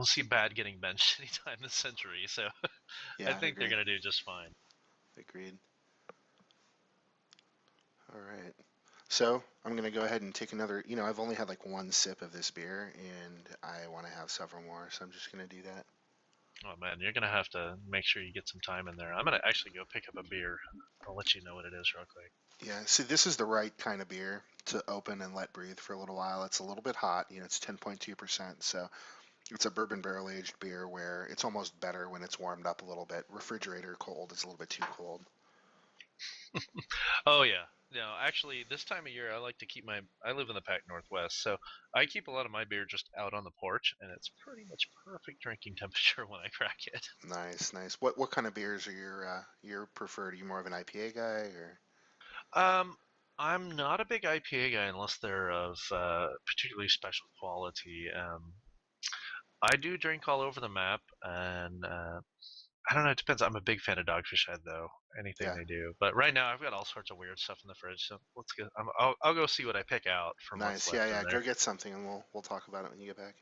Speaker 2: see Bad getting benched anytime this century, so I
Speaker 1: Yeah, I
Speaker 2: think they're
Speaker 1: agree.
Speaker 2: gonna do just fine.
Speaker 1: Agreed. All right. So I'm going to go ahead and take another, you know, I've only had like one sip of this beer and I want to have several more, so I'm just going to do that.
Speaker 2: Oh man, you're gonna have to make sure you get some time in there. I'm gonna actually go pick up a beer. I'll let you know what it is real quick.
Speaker 1: Yeah, see, this is the right kind of beer to open and let breathe for a little while. It's a little bit hot, it's 10.2%, so it's a bourbon barrel aged beer where it's almost better when it's warmed up a little bit. Refrigerator cold is a little bit too cold.
Speaker 2: Oh yeah. No, actually, this time of year, I like to keep I live in the Pac Northwest, so I keep a lot of my beer just out on the porch, and it's pretty much perfect drinking temperature when I crack it.
Speaker 1: Nice, nice. What kind of beers are your preferred? Are you more of an IPA guy or?
Speaker 2: Um, I'm not a big IPA guy unless they're of particularly special quality. I do drink all over the map, and I don't know. It depends. I'm a big fan of Dogfish Head, though. Anything
Speaker 1: Yeah,
Speaker 2: they do. But right now, I've got all sorts of weird stuff in the fridge. So let's go. I'll go see what I pick out from what's
Speaker 1: nice. Yeah,
Speaker 2: left in
Speaker 1: yeah. Go
Speaker 2: there.
Speaker 1: get something and we'll talk about it when you get back.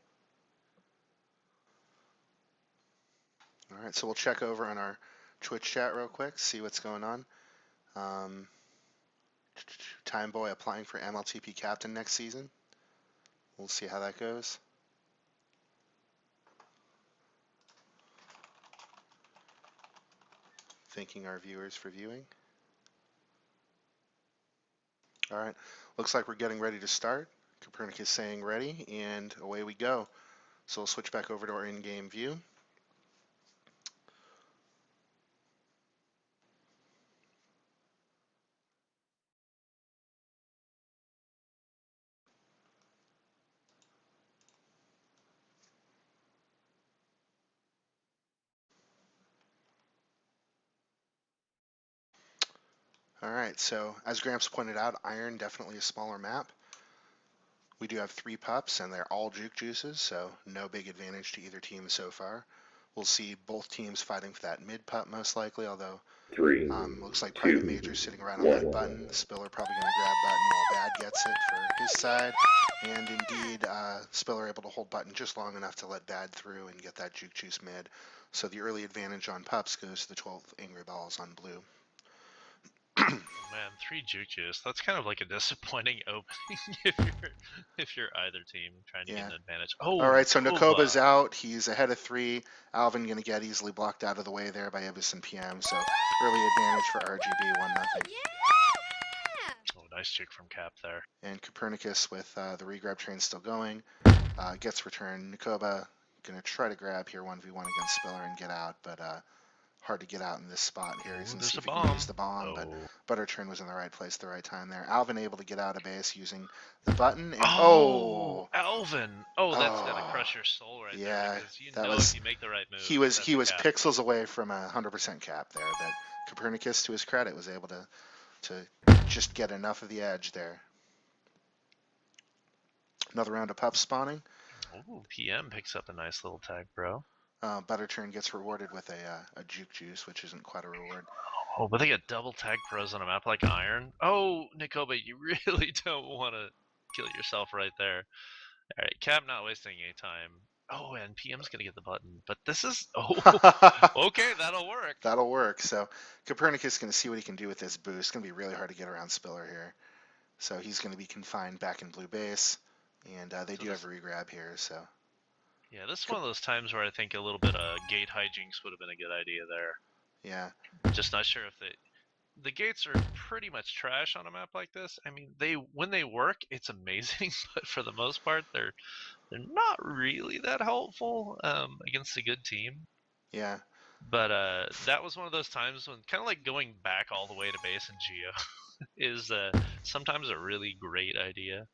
Speaker 1: All right, so we'll check over on our Twitch chat real quick, see what's going on. Um, Time Boy applying for MLTP captain next season. We'll see how that goes. Thanking our viewers for viewing. All right, looks like we're getting ready to start. Copernicus saying ready, and away we go. So we'll switch back over to our in-game view. All right, so as Gramps pointed out, Iron definitely a smaller map. We do have 3 pups, and they're all juke juices, so no big advantage to either team so far. We'll see both teams fighting for that mid pup most likely, although
Speaker 3: 3,
Speaker 1: looks like Private
Speaker 3: 2,
Speaker 1: Major sitting around on that
Speaker 3: 1.
Speaker 1: button. Spiller probably going to grab button while Bad gets it for his side. And indeed, Spiller able to hold button just long enough to let Bad through and get that juke juice mid. So the early advantage on pups goes to the 12 Angry Balls on blue.
Speaker 2: Man, 3 juke juice. That's kind of like a disappointing opening if you're either team trying to get
Speaker 1: Yeah.
Speaker 2: an advantage.
Speaker 1: All
Speaker 2: Oh,
Speaker 1: right, so Nakoba's
Speaker 2: Koba.
Speaker 1: out. He's ahead of 3. Alvin going to get easily blocked out of the way there by Ibis and PM. So early advantage for RGB, 1-0.
Speaker 2: Oh, nice juke from Cap there.
Speaker 1: And Copernicus with the regrab train still going. Gets returned. Nakoba going to try to grab here 1v1 against Spiller and get out, but hard to get out in this spot here. He's
Speaker 2: Ooh,
Speaker 1: going to
Speaker 2: there's
Speaker 1: see
Speaker 2: a
Speaker 1: if he can
Speaker 2: bomb.
Speaker 1: use the bomb, but
Speaker 2: Oh.
Speaker 1: Butterturn was in the right place at the right time there. Alvin able to get out of base using the button, and
Speaker 2: Oh, Alvin. Oh, that's gonna
Speaker 1: oh,
Speaker 2: crush your soul right there
Speaker 1: yeah,
Speaker 2: because
Speaker 1: that
Speaker 2: if
Speaker 1: was
Speaker 2: you make the right move,
Speaker 1: he
Speaker 2: that's a
Speaker 1: was
Speaker 2: cap.
Speaker 1: pixels away from a 100% cap there, but Copernicus, to his credit, was able to just get enough of the edge there. Another round of pup spawning.
Speaker 2: Ooh, PM picks up a nice little tag, bro.
Speaker 1: Butterturn gets rewarded with a juke juice, which isn't quite a reward.
Speaker 2: Oh, but they got double tag pros on a map like Iron. Oh, Nikoba, you really don't want to kill yourself right there. All right, Cap not wasting any time. Oh, and PM's gonna get the button, but this is okay. That'll work.
Speaker 1: That'll work. So Copernicus is going to see what he can do with this boost. It's going to be really hard to get around Spiller here. So he's going to be confined back in blue base, and they
Speaker 2: So
Speaker 1: do have
Speaker 2: this,
Speaker 1: a regrab here. So
Speaker 2: yeah, this is one of those times where I think a little bit of gate hijinks would have been a good idea there.
Speaker 1: yeah,
Speaker 2: Just not sure if the gates are pretty much trash on a map like this. I mean, when they work, it's amazing, but for the most part, they're not really that helpful against a good team.
Speaker 1: yeah,
Speaker 2: But that was one of those times when kind of like going back all the way to base in Geo is sometimes a really great idea.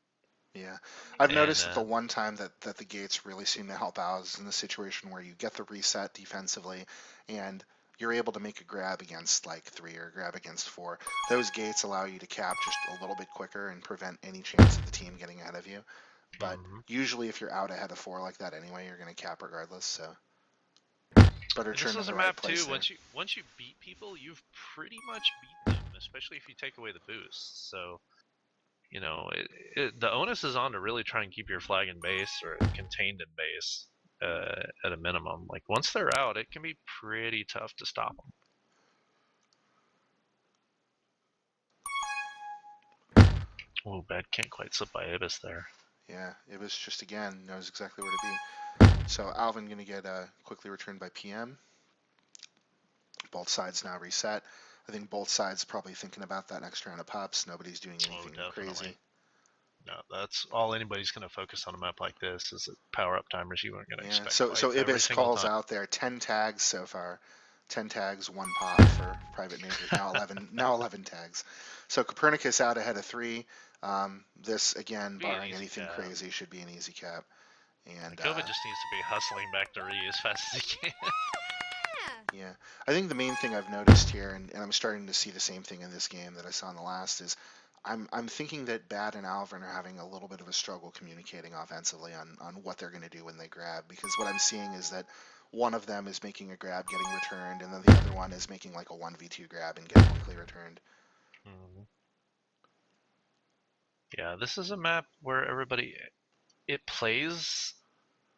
Speaker 1: yeah. I've
Speaker 2: And
Speaker 1: noticed that the one time that the gates really seem to help out is in the situation where you get the reset defensively, and you're able to make a grab against like 3 or grab against 4. Those gates allow you to cap just a little bit quicker and prevent any chance of the team getting ahead of you. But usually, if you're out ahead of 4 like that anyway, you're going to cap regardless. So
Speaker 2: this
Speaker 1: Butterturn in
Speaker 2: was
Speaker 1: the
Speaker 2: a
Speaker 1: right
Speaker 2: map
Speaker 1: place
Speaker 2: too.
Speaker 1: there.
Speaker 2: Once you beat people, you've pretty much beat them, especially if you take away the boosts. So the onus is on to really try and keep your flag in base or contained in base at a minimum. Like once they're out, it can be pretty tough to stop them. Oh, Bad can't quite slip by Ibis there.
Speaker 1: Yeah, it was just again knows exactly where to be. So Alvin going to get quickly returned by PM. Both sides now reset. I think both sides probably thinking about that next round of pups. Nobody's doing anything crazy.
Speaker 2: No, that's all anybody's going to focus on a map like this is power up timers. You aren't going to expect
Speaker 1: So
Speaker 2: fights every
Speaker 1: Ibis
Speaker 2: single
Speaker 1: calls
Speaker 2: time.
Speaker 1: out there 10 tags so far. 10 tags, 1 pop for private major. Now 11 tags. So Copernicus out ahead of 3. This again, barring anything crazy, should be an easy cap. And
Speaker 2: Koba just needs to be hustling back to Re as fast as he can.
Speaker 1: Yeah, I think the main thing I've noticed here, and I'm starting to see the same thing in this game that I saw in the last, is I'm thinking that Bad and Alvin are having a little bit of a struggle communicating offensively on what they're going to do when they grab, because what I'm seeing is that one of them is making a grab, getting returned, and then the other one is making like a 1v2 grab and getting quickly returned.
Speaker 2: Mm-hmm. Yeah, this is a map where it plays,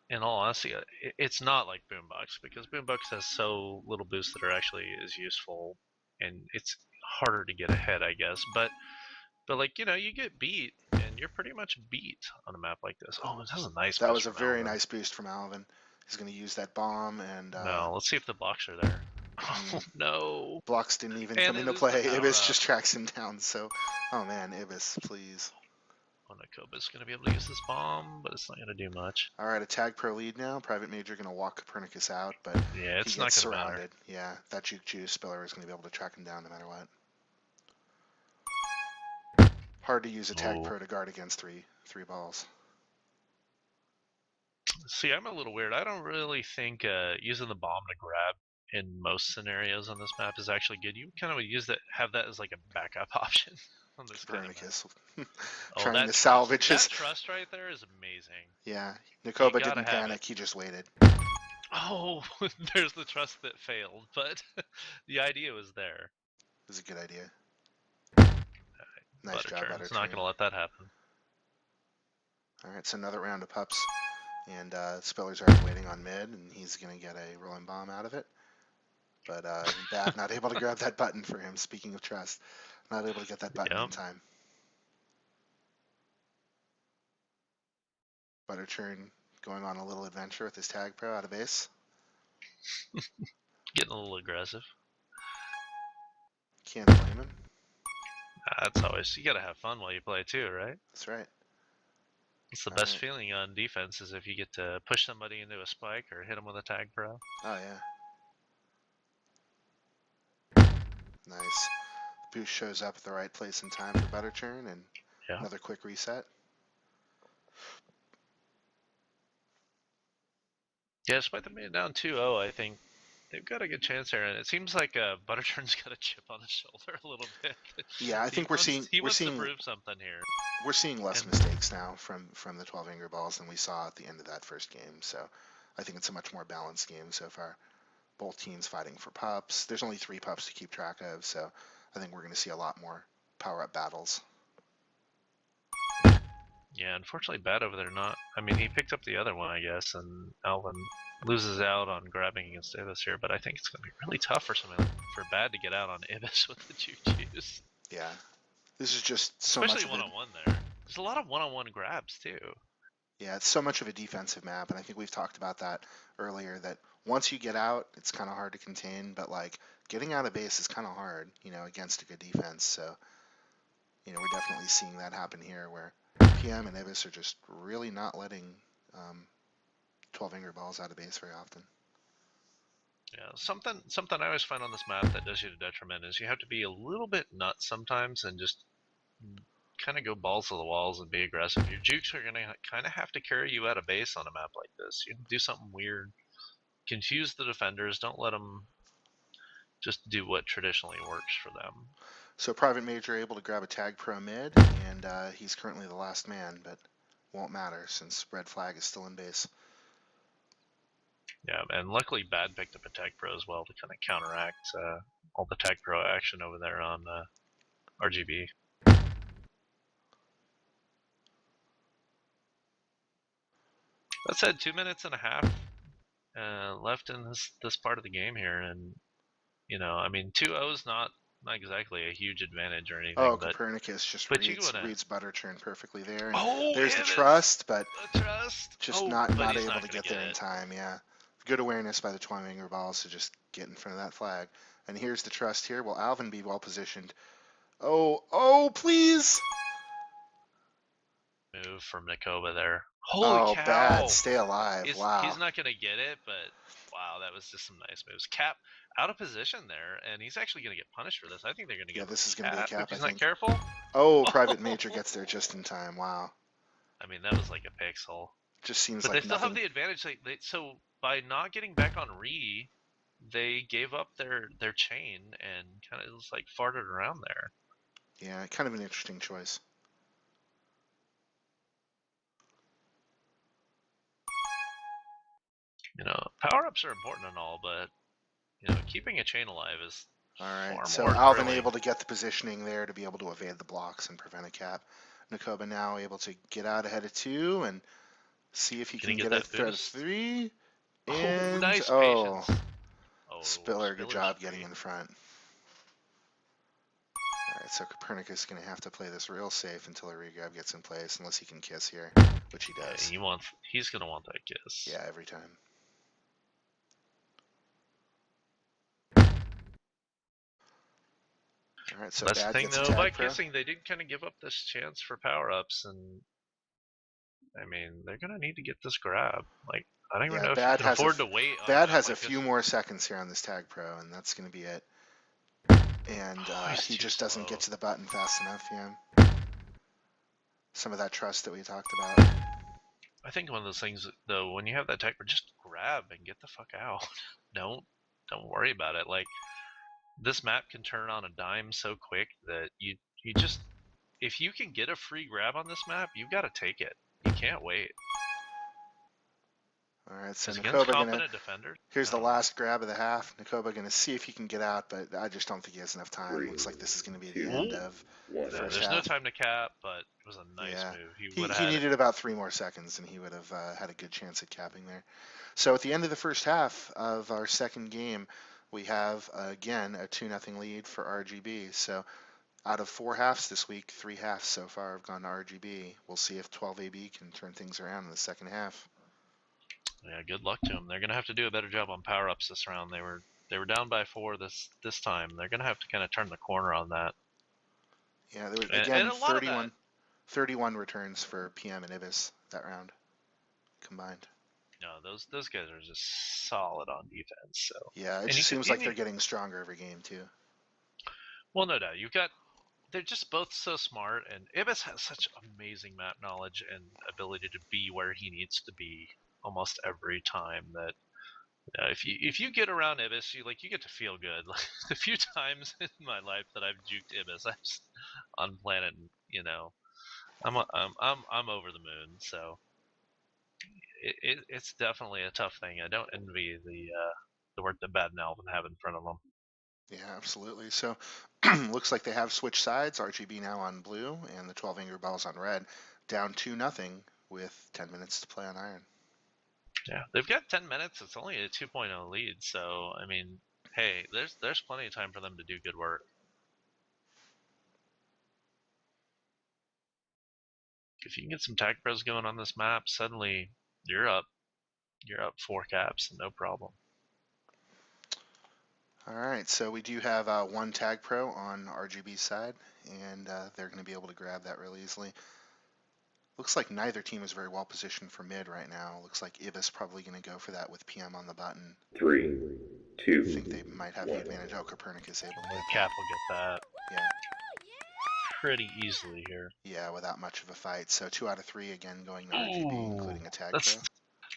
Speaker 2: in all honesty, it's not like Boombox, because Boombox has so little boosts that are actually as useful, and it's harder to get ahead, I guess. But like, you get beat, and you're pretty much beat on a map like this. Oh, that was a nice
Speaker 1: That
Speaker 2: boost
Speaker 1: was a
Speaker 2: from
Speaker 1: very
Speaker 2: Alvin.
Speaker 1: nice boost from Alvin. He's going to use that bomb, and
Speaker 2: No, let's see if the blocks are there. Oh, no.
Speaker 1: Blocks didn't even
Speaker 2: And
Speaker 1: come
Speaker 2: they
Speaker 1: into
Speaker 2: lose the
Speaker 1: play.
Speaker 2: power
Speaker 1: Ibis
Speaker 2: up.
Speaker 1: just tracks him down. So, oh man, Ibis, please.
Speaker 2: Koba's going to be able to use this bomb, but it's not going to do much.
Speaker 1: All right, a Tagpro lead now. Private Major going to walk Copernicus out, but
Speaker 2: yeah, it's
Speaker 1: he
Speaker 2: not
Speaker 1: gets
Speaker 2: going to
Speaker 1: surrounded.
Speaker 2: Matter.
Speaker 1: Yeah, that Juke Juice Spiller is going to be able to track him down no matter what. Hard to use a Tagpro to guard against three balls.
Speaker 2: See, I'm a little weird. I don't really think using the bomb to grab in most scenarios on this map is actually good. You kind of would have that as like a backup option on this
Speaker 1: Copernicus
Speaker 2: kind of
Speaker 1: trying to salvage his.
Speaker 2: That trust right there is amazing.
Speaker 1: Yeah, Nakoba didn't panic. He just waited.
Speaker 2: Oh, there's the trust that failed, but the idea was there.
Speaker 1: It was a good idea.
Speaker 2: Nice job, Butter's not going to let that happen.
Speaker 1: All right, so another round of pups. And Spiller's already waiting on mid, and he's going to get a rolling bomb out of it. But Bad not able to grab that button for him. Speaking of trust, not able to get that button in time. Butterchurn going on a little adventure with his Tagpro out of base.
Speaker 2: Getting a little aggressive.
Speaker 1: Can't blame him.
Speaker 2: That's always, you got to have fun while you play too, right?
Speaker 1: That's right.
Speaker 2: It's the best feeling on defense is if you get to push somebody into a spike or hit them with a Tagpro.
Speaker 1: Oh, yeah. Nice. The boost shows up at the right place in time for Butterchurn, and another quick reset.
Speaker 2: Yeah, despite them being down 2-0, I think they've got a good chance here, and it seems like Butterchurn's got a chip on his shoulder a little bit.
Speaker 1: Yeah, I think we're seeing
Speaker 2: to prove something here.
Speaker 1: We're seeing less mistakes now from the 12 Angry Balls than we saw at the end of that first game. So I think it's a much more balanced game so far. Both teams fighting for pups. There's only 3 pups to keep track of, so I think we're going to see a lot more power-up battles.
Speaker 2: Yeah, unfortunately, Bad over there not. I mean, he picked up the other one, I guess, and Alvin loses out on grabbing against Ibis here, but I think it's going to be really tough for Bad to get out on Ibis with the Juju's.
Speaker 1: Yeah. This is just so
Speaker 2: especially
Speaker 1: much
Speaker 2: one-on-one there. There's a lot of one-on-one grabs, too.
Speaker 1: Yeah, it's so much of a defensive map, and I think we've talked about that earlier, that once you get out, it's kind of hard to contain, but, like, getting out of base is kind of hard, against a good defense, so, we're definitely seeing that happen here, where PM and Ibis are just really not letting 12 Angry Balls out of base very often.
Speaker 2: Yeah, something I always find on this map that does you to detriment is you have to be a little bit nuts sometimes and just kind of go balls to the walls and be aggressive. Your jukes are going to kind of have to carry you out of base on a map like this. You do something weird, confuse the defenders, don't let them just do what traditionally works for them.
Speaker 1: So Private Major able to grab a Tagpro mid, and he's currently the last man, but won't matter since red flag is still in base.
Speaker 2: Yeah, and luckily Bad picked up a Tagpro as well to kind of counteract all the Tagpro action over there on RGB. That said, 2 minutes and a half left in this part of the game here, and I mean, 2-0 is not not exactly a huge advantage or anything.
Speaker 1: Oh,
Speaker 2: but
Speaker 1: Copernicus just
Speaker 2: you wanna.
Speaker 1: reads butter churn perfectly there, and
Speaker 2: Oh,
Speaker 1: there's the
Speaker 2: Ibis!
Speaker 1: trust, but
Speaker 2: The trust.
Speaker 1: just
Speaker 2: Oh,
Speaker 1: not
Speaker 2: but
Speaker 1: not
Speaker 2: he's
Speaker 1: able
Speaker 2: not
Speaker 1: to
Speaker 2: gonna
Speaker 1: get
Speaker 2: get
Speaker 1: there in
Speaker 2: it.
Speaker 1: time. Yeah, good awareness by the 20 finger balls to just get in front of that flag. And here's the trust here. Will Alvin be well positioned? Oh, please!
Speaker 2: Move from Nakoba there. Holy
Speaker 1: Oh, bad.
Speaker 2: cow!
Speaker 1: Stay alive.
Speaker 2: He's
Speaker 1: Wow.
Speaker 2: not gonna get it, but wow, that was just some nice moves. Cap out of position there, and he's actually gonna get punished for this. I think they're gonna
Speaker 1: Yeah,
Speaker 2: give him
Speaker 1: this is
Speaker 2: a
Speaker 1: going to be a
Speaker 2: cap if
Speaker 1: cap, I
Speaker 2: he's not
Speaker 1: think.
Speaker 2: careful.
Speaker 1: Oh, Private Major gets there just in time. Wow.
Speaker 2: I mean, that was like a pixel.
Speaker 1: Just seems
Speaker 2: But they
Speaker 1: like
Speaker 2: still have
Speaker 1: nothing.
Speaker 2: the advantage. So by not getting back on Re, they gave up their chain and kind of just like farted around there.
Speaker 1: Yeah, kind of an interesting choice.
Speaker 2: Power ups are important and all, but keeping a chain alive is
Speaker 1: All right,
Speaker 2: far
Speaker 1: so
Speaker 2: more
Speaker 1: Alvin
Speaker 2: thrilling.
Speaker 1: able to get the positioning there to be able to evade the blocks and prevent a cap. Nakoba now able to get out ahead of 2 and see if he
Speaker 2: Can he
Speaker 1: can
Speaker 2: get
Speaker 1: get a
Speaker 2: that
Speaker 1: threat of
Speaker 2: boost?
Speaker 1: 3.
Speaker 2: Oh,
Speaker 1: And
Speaker 2: nice patience. Oh,
Speaker 1: Spiller, good
Speaker 2: Spiller's
Speaker 1: job
Speaker 2: free.
Speaker 1: getting in front. All right, so Copernicus is going to have to play this real safe until a regrab gets in place, unless he can kiss here, which he does.
Speaker 2: Yeah, he's gonna want that kiss.
Speaker 1: Yeah, every time. All right, so
Speaker 2: That's the
Speaker 1: Bad
Speaker 2: thing
Speaker 1: gets a
Speaker 2: though. By
Speaker 1: Tagpro.
Speaker 2: kissing, they did kind of give up this chance for power ups, and I mean they're gonna need to get this grab. Like I don't even
Speaker 1: Yeah,
Speaker 2: know if you
Speaker 1: Bad
Speaker 2: can afford to wait on a
Speaker 1: Bad
Speaker 2: map
Speaker 1: has a
Speaker 2: like this.
Speaker 1: few more seconds here on this Tagpro, and that's going to be it. And
Speaker 2: He's
Speaker 1: he
Speaker 2: too
Speaker 1: just doesn't
Speaker 2: slow.
Speaker 1: get to the button fast enough. Yeah. Some of that trust that we talked about.
Speaker 2: I think one of those things though, when you have that tech, just grab and get the fuck out. don't worry about it. Like this map can turn on a dime so quick that you just, if you can get a free grab on this map, you've got to take it. You can't wait.
Speaker 1: All right, so
Speaker 2: Against
Speaker 1: Nakoba gonna.
Speaker 2: competent defenders.
Speaker 1: Here's the last grab of the half. Nakoba gonna see if he can get out, but I just don't think he has enough time.
Speaker 3: 3,
Speaker 1: Looks like this is gonna be
Speaker 3: 2,
Speaker 1: the end of the
Speaker 3: 1.
Speaker 1: first
Speaker 2: There's
Speaker 1: half.
Speaker 2: no time to cap, but it was a nice
Speaker 1: Yeah,
Speaker 2: move. He
Speaker 1: he
Speaker 2: would have had
Speaker 1: needed about 3 more seconds, and he would have had a good chance at capping there. So at the end of the first half of our second game, we have again a 2-0 lead for RGB. So out of 4 halves this week, 3 halves so far have gone to RGB. We'll see if 12AB can turn things around in the second half.
Speaker 2: Yeah, good luck to them. They're gonna have to do a better job on power ups this round. They were down by 4 this time. They're gonna have to kind of turn the corner on that.
Speaker 1: Yeah, there was
Speaker 2: And
Speaker 1: again
Speaker 2: a lot of that.
Speaker 1: 31 returns for PM and Ibis that round combined.
Speaker 2: No, those guys are just solid on defense. So
Speaker 1: Yeah, it
Speaker 2: and
Speaker 1: just seems like they're getting stronger every game too.
Speaker 2: well, no doubt. They're just both so smart, and Ibis has such amazing map knowledge and ability to be where he needs to be almost every time. That if you get around Ibis, you get to feel good. Like the few times in my life that I've juked Ibis, I'm just on planet, I'm over the moon. So it's definitely a tough thing. I don't envy the work that Bad and Alvin have in front of them.
Speaker 1: Yeah, absolutely. So looks like they have switched sides. RGB now on blue, and the 12 Angry Balls on red. Down 2-0 with 10 minutes to play on iron.
Speaker 2: Yeah, they've got 10 minutes. It's only a 2.0 lead, so I mean, hey, there's plenty of time for them to do good work. If you can get some Tagpros going on this map, suddenly you're up 4 caps, no problem.
Speaker 1: All right, so we do have one Tagpro on RGB's side, and they're going to be able to grab that really easily. Looks like neither team is very well positioned for mid right now. Looks like Ibis probably going to go for that with PM on the button.
Speaker 3: 3, 2.
Speaker 1: I think they might have the advantage. Oh, Copernicus able to get
Speaker 2: Cap will get that.
Speaker 1: Yeah.
Speaker 2: Pretty easily here.
Speaker 1: Yeah, without much of a fight. So 2 out of 3 again going to RGB, including a Tagpro.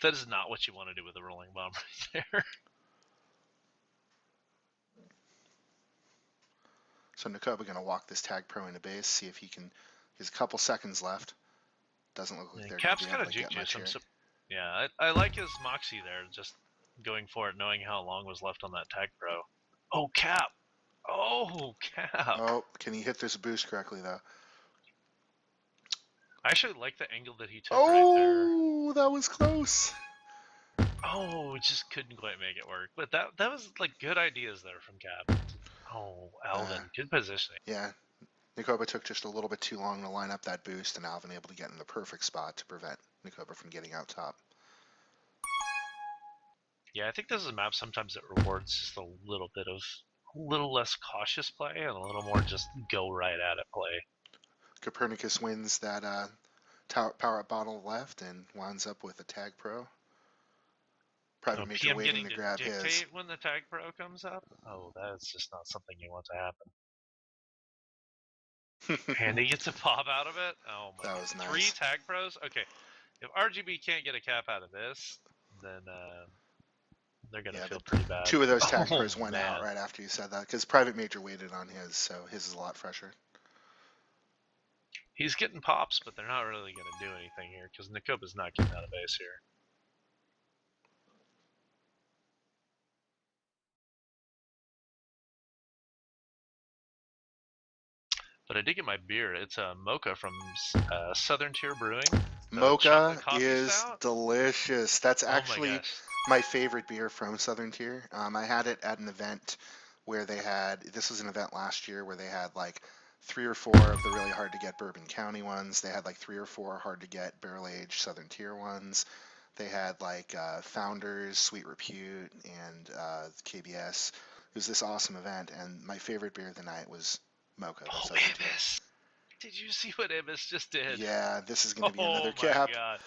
Speaker 2: That is not what you want to do with a rolling bomb right there.
Speaker 1: So Nakoba going to walk this Tagpro into base, see if he can. He's a couple seconds left. Doesn't look like they're going to be able to get much here.
Speaker 2: Yeah, I like his moxie there, just going for it, knowing how long was left on that Tagpro. Oh, Cap! Oh, Cap!
Speaker 1: Oh, can he hit this boost correctly, though?
Speaker 2: I actually like the angle that he took right there.
Speaker 1: Oh, that was close.
Speaker 2: Oh, just couldn't quite make it work. But that was like good ideas there from Cap. Oh, Alvin, good positioning.
Speaker 1: Yeah, Nakoba took just a little bit too long to line up that boost, and Alvin able to get in the perfect spot to prevent Nakoba from getting out top.
Speaker 2: Yeah, I think this is a map sometimes it rewards just a little bit of a little less cautious play and a little more just go right at it play.
Speaker 1: Copernicus wins that power up bottle left and winds up with a Tagpro. Private Major
Speaker 2: PM
Speaker 1: waiting
Speaker 2: getting
Speaker 1: to grab
Speaker 2: dictate
Speaker 1: his.
Speaker 2: when the Tagpro comes up? Oh, that's just not something you want to happen. And he gets a pop out of it? Oh my
Speaker 1: That
Speaker 2: god.
Speaker 1: was nice.
Speaker 2: 3 Tagpros? Okay, if RGB can't get a cap out of this, then they're going to feel pretty bad.
Speaker 1: 2 of those Tagpros went
Speaker 2: man.
Speaker 1: out right after you said that, because Private Major waited on his, so his is a lot fresher.
Speaker 2: He's getting pops, but they're not really going to do anything here, because Nakoba's not getting out of base here. But I did get my beer. It's a mocha from Southern Tier Brewing.
Speaker 1: Mocha is delicious. That's actually my favorite beer from Southern Tier. I had it at an event where they had, this was an event last year where they had like 3 or 4 of the really hard to get Bourbon County ones. They had like 3 or 4 hard to get barrel aged Southern Tier ones. They had like Founders, Sweet Repute, and KBS. It was this awesome event, and my favorite beer of the night was Mocha.
Speaker 2: Oh, Ibis! Did you see what Ibis just did?
Speaker 1: Yeah, this is going to be another cap.
Speaker 2: Oh my god.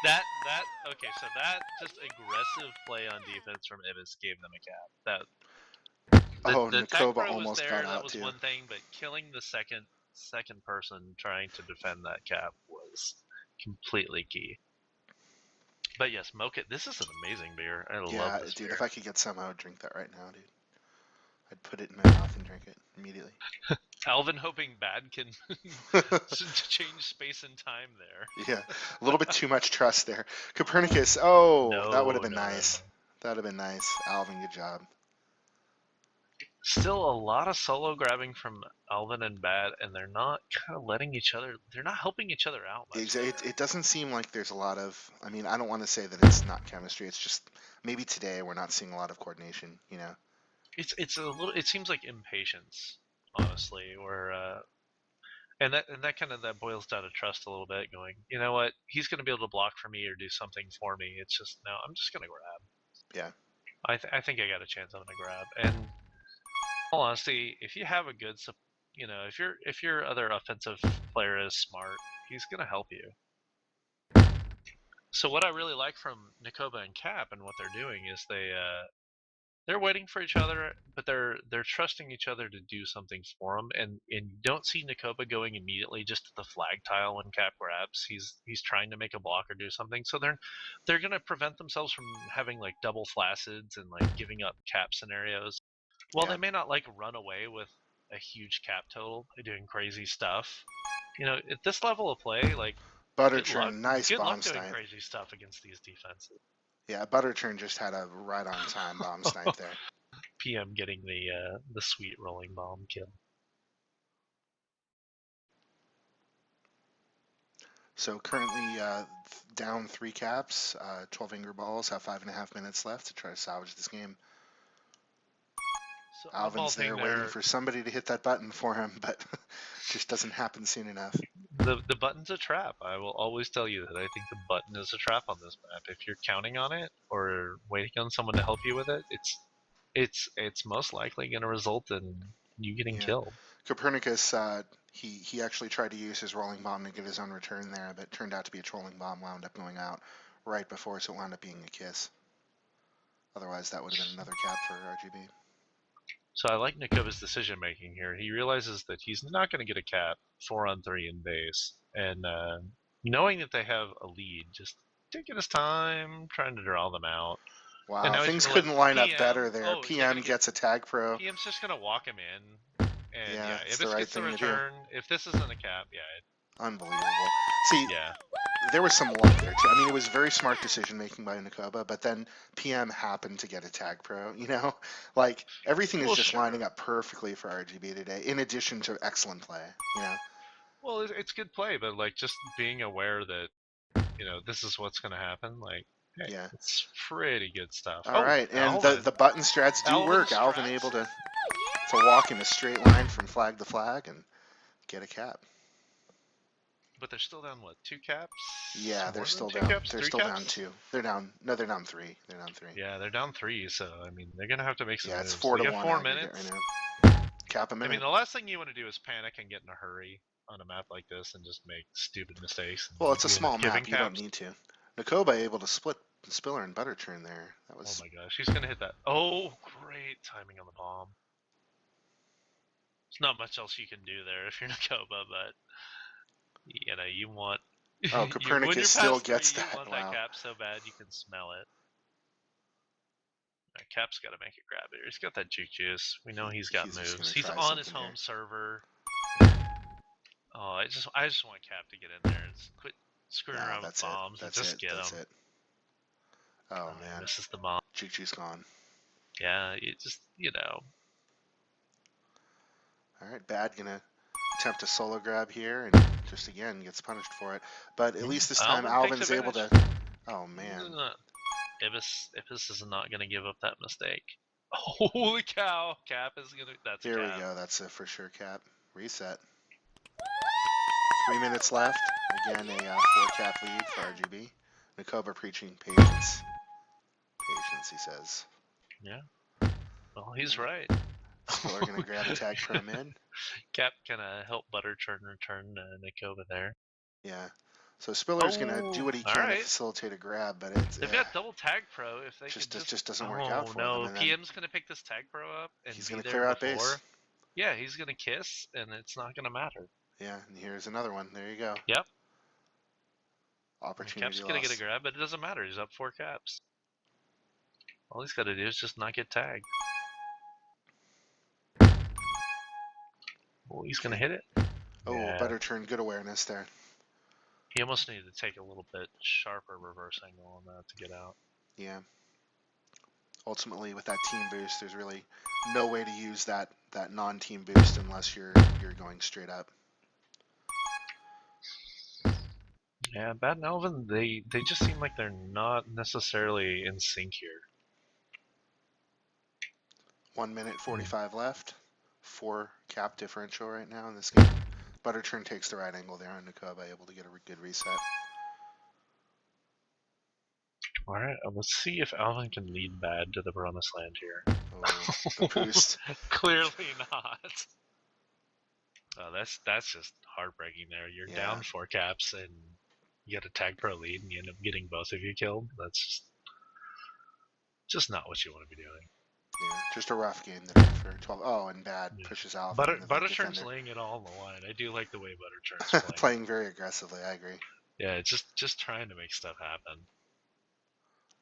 Speaker 2: That okay, so that just aggressive play on defense from Ibis gave them a cap. The
Speaker 1: Nakoba
Speaker 2: Tagpro
Speaker 1: almost
Speaker 2: was there,
Speaker 1: got
Speaker 2: that
Speaker 1: out
Speaker 2: was
Speaker 1: too.
Speaker 2: one thing, but killing the second person trying to defend that cap was completely key. But yes, Mocha, this is an amazing beer. I love this
Speaker 1: dude,
Speaker 2: beer.
Speaker 1: if I could get some, I would drink that right now, dude. I'd put it in my mouth and drink it immediately.
Speaker 2: Alvin hoping bad can change space and time there.
Speaker 1: Yeah, a little bit too much trust there. Copernicus, that would have been nice.
Speaker 2: No.
Speaker 1: That would have been nice. Alvin, good job.
Speaker 2: Still a lot of solo grabbing from Alvin and Bad, and they're not kind of letting each other, they're not helping each other out much.
Speaker 1: It doesn't seem like there's a lot of, I mean, I don't want to say that it's not chemistry. It's just maybe today we're not seeing a lot of coordination, you know?
Speaker 2: It's a little, it seems like impatience, honestly, where, and that kind of, that boils down to trust a little bit, going, you know what, he's going to be able to block for me or do something for me. It's just, no, I'm just going to grab.
Speaker 1: Yeah.
Speaker 2: I think I got a chance. I'm going to grab. And in all honesty, if you have a good, you know, if your other offensive player is smart, he's going to help you. So what I really like from Nakoba and Cap and what they're doing is they're waiting for each other, but they're trusting each other to do something for them. And you don't see Nakoba going immediately just to the flag tile when Cap grabs. He's trying to make a block or do something. So they're gonna prevent themselves from having like double flacids and like giving up cap scenarios. Well, they may not like run away with a huge cap total doing crazy stuff. You know, at this level of play, like
Speaker 1: Butterchurn, nice
Speaker 2: good
Speaker 1: bomb
Speaker 2: luck doing
Speaker 1: snipe.
Speaker 2: crazy stuff against these defenses.
Speaker 1: Yeah, Butterchurn just had a right on time bomb snipe there.
Speaker 2: PM getting the sweet rolling bomb kill.
Speaker 1: So currently down 3 caps, 12 Angry Balls have 5.5 minutes left to try to salvage this game. So Alvin's there waiting for somebody to hit that button for him, but just doesn't happen soon enough.
Speaker 2: The button's a trap. I will always tell you that I think the button is a trap on this map. If you're counting on it or waiting on someone to help you with it, it's most likely going to result in you getting killed.
Speaker 1: Copernicus, he actually tried to use his rolling bomb to get his own return there, but it turned out to be a trolling bomb, wound up going out right before, so it wound up being a kiss. Otherwise, that would have been another cap for RGB.
Speaker 2: So I like Nakoba's decision making here. He realizes that he's not going to get a cap 4-on-3 in base, and knowing that they have a lead, just taking his time, trying to draw them out.
Speaker 1: Wow, things couldn't line up better there. PM gets a Tagpro.
Speaker 2: PM's just going to walk him in, and if this gets the return, if this isn't a cap,
Speaker 1: unbelievable. See, there was some luck there too. I mean, it was very smart decision making by Nakoba, but then PM happened to get a Tagpro. You know, like everything is just lining up perfectly for RGB today. In addition to excellent play, you know.
Speaker 2: Well, it's good play, but like just being aware that this is what's going to happen. Like, hey, it's pretty good stuff.
Speaker 1: All right, and the button strats do work. Alvin able to to walk in a straight line from flag to flag and get a cap.
Speaker 2: But they're still down what? 2 caps?
Speaker 1: Yeah, they're
Speaker 2: More
Speaker 1: still
Speaker 2: than 2
Speaker 1: down.
Speaker 2: caps?
Speaker 1: They're
Speaker 2: 3
Speaker 1: still down
Speaker 2: caps?
Speaker 1: 2. They're down. No, they're down 3. They're down 3.
Speaker 2: Yeah, they're down 3. So I mean, they're gonna have to make some
Speaker 1: Yeah,
Speaker 2: moves.
Speaker 1: it's 4
Speaker 2: They
Speaker 1: to
Speaker 2: got
Speaker 1: 1
Speaker 2: 4
Speaker 1: aggregate
Speaker 2: minutes.
Speaker 1: right now. Cap a
Speaker 2: I mean,
Speaker 1: minute.
Speaker 2: the last thing you want to do is panic and get in a hurry on a map like this and just make stupid mistakes. And
Speaker 1: Well, it's a
Speaker 2: you end up
Speaker 1: small
Speaker 2: giving
Speaker 1: map. You don't
Speaker 2: caps.
Speaker 1: need to. Nakoba able to split Spiller and Butter Churn there. That
Speaker 2: Oh
Speaker 1: was.
Speaker 2: my gosh, he's gonna hit that. Oh, great timing on the bomb. There's not much else you can do there if you're Nakoba, but you know you want.
Speaker 1: Oh,
Speaker 2: when
Speaker 1: Copernicus
Speaker 2: you're
Speaker 1: still
Speaker 2: past 3,
Speaker 1: gets
Speaker 2: you
Speaker 1: that.
Speaker 2: want
Speaker 1: Wow.
Speaker 2: that cap so bad you can smell it. Cap's got to make a grab here. He's got that juke juice. We know he's got
Speaker 1: He's just
Speaker 2: moves.
Speaker 1: gonna
Speaker 2: He's
Speaker 1: try
Speaker 2: on his
Speaker 1: something
Speaker 2: home
Speaker 1: here.
Speaker 2: server. Oh, I just want Cap to get in there and quit screwing
Speaker 1: No,
Speaker 2: around with
Speaker 1: that's it.
Speaker 2: bombs and
Speaker 1: That's
Speaker 2: just
Speaker 1: it.
Speaker 2: get
Speaker 1: That's
Speaker 2: him.
Speaker 1: it. Oh
Speaker 2: He
Speaker 1: man,
Speaker 2: misses the bomb.
Speaker 1: Juju's gone.
Speaker 2: Yeah, it just
Speaker 1: All right, Bad gonna attempt a solo grab here and just again gets punished for it. But at least this time
Speaker 2: Alvin takes
Speaker 1: Alvin's able to.
Speaker 2: advantage.
Speaker 1: Oh man.
Speaker 2: Ibis is not gonna give up that mistake. Holy cow! Cap is gonna. That's
Speaker 1: Here
Speaker 2: a
Speaker 1: we
Speaker 2: cap.
Speaker 1: go. That's a for sure cap. Reset. 3 minutes left. Again, a 4 cap lead for RGB. Nakoba preaching patience. Patience, he says.
Speaker 2: Yeah. Well, he's right.
Speaker 1: Spiller gonna grab a Tagpro mid.
Speaker 2: Cap gonna help Butter Churn return Nakoba there.
Speaker 1: Yeah. So Spiller's gonna do what he can to
Speaker 2: alright.
Speaker 1: facilitate a grab, but it's
Speaker 2: They've got double Tagpro. If they
Speaker 1: just doesn't work out for them.
Speaker 2: no,
Speaker 1: And then
Speaker 2: PM's gonna pick this Tagpro up and
Speaker 1: he's
Speaker 2: be
Speaker 1: gonna
Speaker 2: there
Speaker 1: clear out
Speaker 2: before.
Speaker 1: base.
Speaker 2: Yeah, he's gonna kiss, and it's not gonna matter.
Speaker 1: Yeah, and here's another one. There you go.
Speaker 2: Yep.
Speaker 1: Opportunity
Speaker 2: Cap's gonna
Speaker 1: lost.
Speaker 2: get a grab, but it doesn't matter. He's up 4 caps. All he's got to do is just not get tagged. Oh, he's gonna hit it.
Speaker 1: Oh,
Speaker 2: Yeah.
Speaker 1: Butter Churn, good awareness there.
Speaker 2: He almost needed to take a little bit sharper reverse angle on that to get out.
Speaker 1: Yeah. Ultimately, with that team boost, there's really no way to use that non-team boost unless you're going straight up.
Speaker 2: Yeah, Bad and Elvin, they just seem like they're not necessarily in sync here.
Speaker 1: 1 minute 45 left. 4 cap differential right now in this game. Butter Churn takes the right angle there on Nakoba, able to get a good reset.
Speaker 2: Alright, let's see if Alvin can lead Bad to the promised land here.
Speaker 1: Oh, the boost.
Speaker 2: Clearly not. Oh, that's just heartbreaking there. You're down 4 caps and you get a Tagpro lead and you end up getting both of you killed. That's just not what you want to be doing.
Speaker 1: Yeah, just a rough game today for 12. Oh, and Bad pushes Alvin.
Speaker 2: Butterchurn's laying it all on the line. I do like the way Butterchurn's playing.
Speaker 1: Playing very aggressively, I agree.
Speaker 2: Yeah, it's just trying to make stuff happen.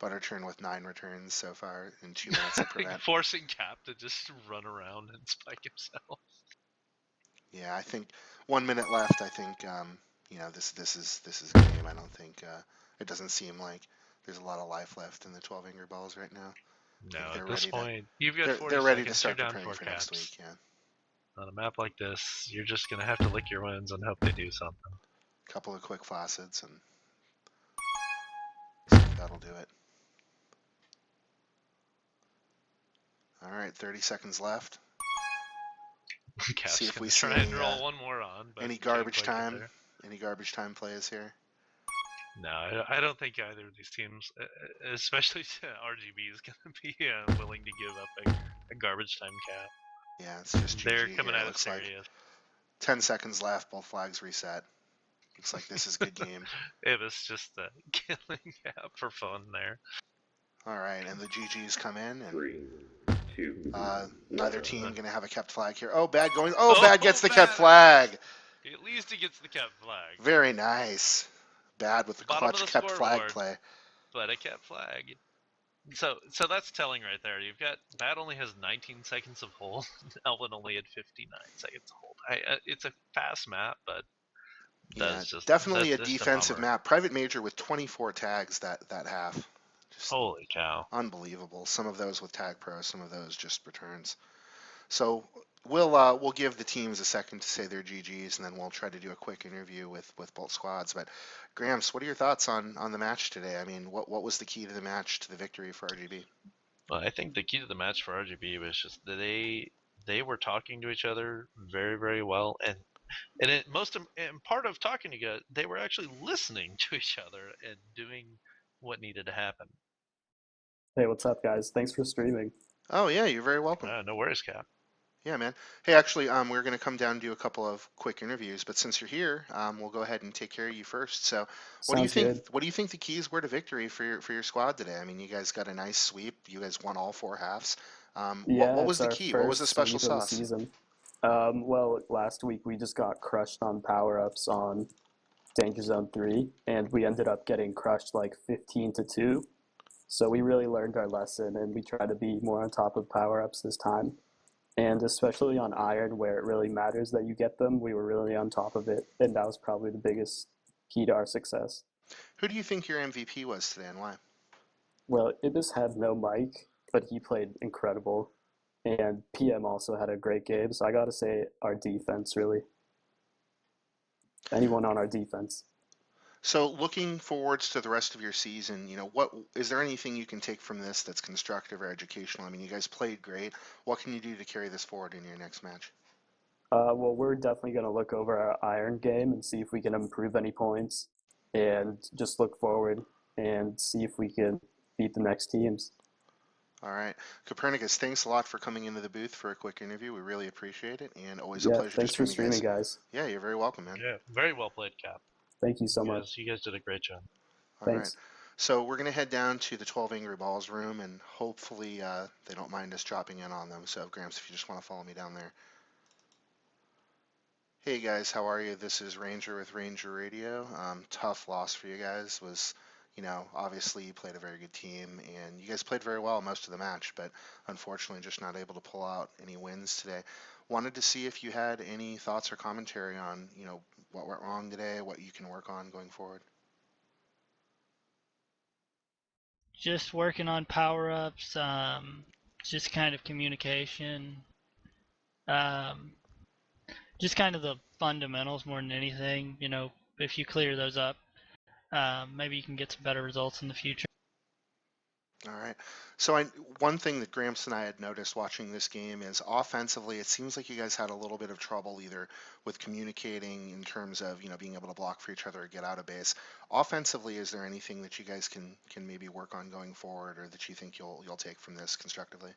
Speaker 1: Butter Churn with 9 returns so far in 2 minutes of prevent.
Speaker 2: Forcing Cap to just run around and spike himself.
Speaker 1: Yeah, I think 1 minute left. I think you know this is game. I don't think it doesn't seem like there's a lot of life left in the 12 Angry Balls right now.
Speaker 2: No, at this point, you've got 40
Speaker 1: they're ready
Speaker 2: seconds,
Speaker 1: to start
Speaker 2: you're down
Speaker 1: preparing
Speaker 2: 4
Speaker 1: for
Speaker 2: caps.
Speaker 1: next week. Yeah.
Speaker 2: On a map like this, you're just gonna have to lick your wounds and hope they do something.
Speaker 1: A couple of quick faucets and see if that'll do it. All right, 30 seconds left.
Speaker 2: Cap's
Speaker 1: see if we
Speaker 2: try
Speaker 1: see
Speaker 2: and roll one more on. But
Speaker 1: any garbage time. Any garbage time plays here?
Speaker 2: No, I don't think either of these teams, especially RGB, is going to be willing to give up a garbage time cap.
Speaker 1: Yeah, it's just GG.
Speaker 2: They're coming
Speaker 1: here.
Speaker 2: out
Speaker 1: It looks
Speaker 2: serious.
Speaker 1: like 10 seconds left. Both flags reset. Looks like this is a good game.
Speaker 2: It was just killing cap for fun there.
Speaker 1: All right, and the GGs come in, and
Speaker 3: 3, 2,
Speaker 1: neither
Speaker 3: 1.
Speaker 1: team gonna have a kept flag here. Oh, Bad going. Oh, Bad gets the kept flag.
Speaker 2: At least he gets the kept flag.
Speaker 1: Very nice. Bad with the clutch kept flag play.
Speaker 2: But a kept flag. So that's telling right there. You've got Bad only has 19 seconds of hold. Elvin only had 59 seconds of hold. It's a fast map, but
Speaker 1: yeah,
Speaker 2: just,
Speaker 1: definitely
Speaker 2: that's
Speaker 1: a defensive
Speaker 2: a
Speaker 1: map. Private Major with 24 tags that half. Just
Speaker 2: holy cow!
Speaker 1: Unbelievable. Some of those with Tagpro, some of those just returns. So we'll give the teams a second to say their GGs, and then we'll try to do a quick interview with both squads. But Gramps, what are your thoughts on the match today? I mean, what was the key to the match, to the victory for RGB?
Speaker 2: Well, I think the key to the match for RGB was just that they were talking to each other very, very well, and part of talking to you guys, they were actually listening to each other and doing what needed to happen.
Speaker 4: Hey, what's up, guys? Thanks for streaming.
Speaker 1: Oh yeah, you're very welcome.
Speaker 2: No worries, Cap.
Speaker 1: Yeah, man. Hey, actually, we're going to come down and do a couple of quick interviews, but since you're here, we'll go ahead and take care of you first. So, what do you
Speaker 4: Sounds
Speaker 1: think?
Speaker 4: good.
Speaker 1: What do you think the keys were to victory for your squad today? I mean, you guys got a nice sweep. You guys won all 4 halves. What
Speaker 4: Yeah,
Speaker 1: was
Speaker 4: it's
Speaker 1: the
Speaker 4: our
Speaker 1: key? What was the
Speaker 4: first
Speaker 1: special
Speaker 4: sweep of the
Speaker 1: sauce?
Speaker 4: season. Well, last week we just got crushed on power-ups on Danger Zone 3, and we ended up getting crushed like 15-2. So we really learned our lesson, and we try to be more on top of power-ups this time. And especially on Iron, where it really matters that you get them, we were really on top of it, and that was probably the biggest key to our success.
Speaker 1: Who do you think your MVP was today, and why?
Speaker 4: Well, Ibis had no mic, but he played incredible. And PM also had a great game, so I got to say our defense, really. Anyone on our defense.
Speaker 1: So, looking forwards to the rest of your season, what is there anything you can take from this that's constructive or educational? I mean, you guys played great. What can you do to carry this forward in your next match?
Speaker 4: Well, we're definitely going to look over our Iron game and see if we can improve any points and just look forward and see if we can beat the next teams.
Speaker 1: All right. Copernicus, thanks a lot for coming into the booth for a quick interview. We really appreciate it, and always a
Speaker 4: Yeah,
Speaker 1: pleasure to
Speaker 4: thanks for
Speaker 1: stream you guys.
Speaker 4: streaming, guys.
Speaker 1: Yeah, you're very welcome, man.
Speaker 2: Yeah, very well played, Cap.
Speaker 4: Thank you so much.
Speaker 2: You guys did a great job.
Speaker 1: All right.
Speaker 4: Thanks.
Speaker 1: So we're going to head down to the 12 Angry Balls room, and hopefully they don't mind us dropping in on them. So, Gramps, if you just want to follow me down there. Hey guys, how are you? This is Ranger with Ranger Radio. Tough loss for you guys. Obviously you played a very good team, and you guys played very well most of the match, but unfortunately just not able to pull out any wins today. Wanted to see if you had any thoughts or commentary on, what went wrong today, what you can work on going forward.
Speaker 5: Just working on power-ups, just kind of communication, just kind of the fundamentals more than anything. If you clear those up, maybe you can get some better results in the future.
Speaker 1: All right. So one thing that Gramps and I had noticed watching this game is offensively, it seems like you guys had a little bit of trouble either with communicating in terms of, being able to block for each other or get out of base. Offensively, is there anything that you guys can maybe work on going forward, or that you think you'll take from this constructively?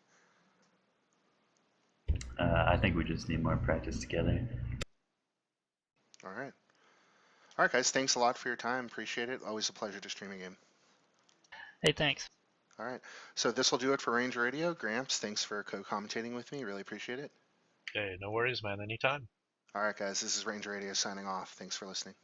Speaker 6: I think we just need more practice together.
Speaker 1: All right. All right, guys. Thanks a lot for your time. Appreciate it. Always a pleasure to stream a game.
Speaker 5: Hey, thanks.
Speaker 1: All right. So this will do it for Ranger Radio. Gramps, thanks for co-commentating with me. Really appreciate it.
Speaker 2: Hey, no worries, man. Anytime.
Speaker 1: All right, guys. This is Ranger Radio signing off. Thanks for listening.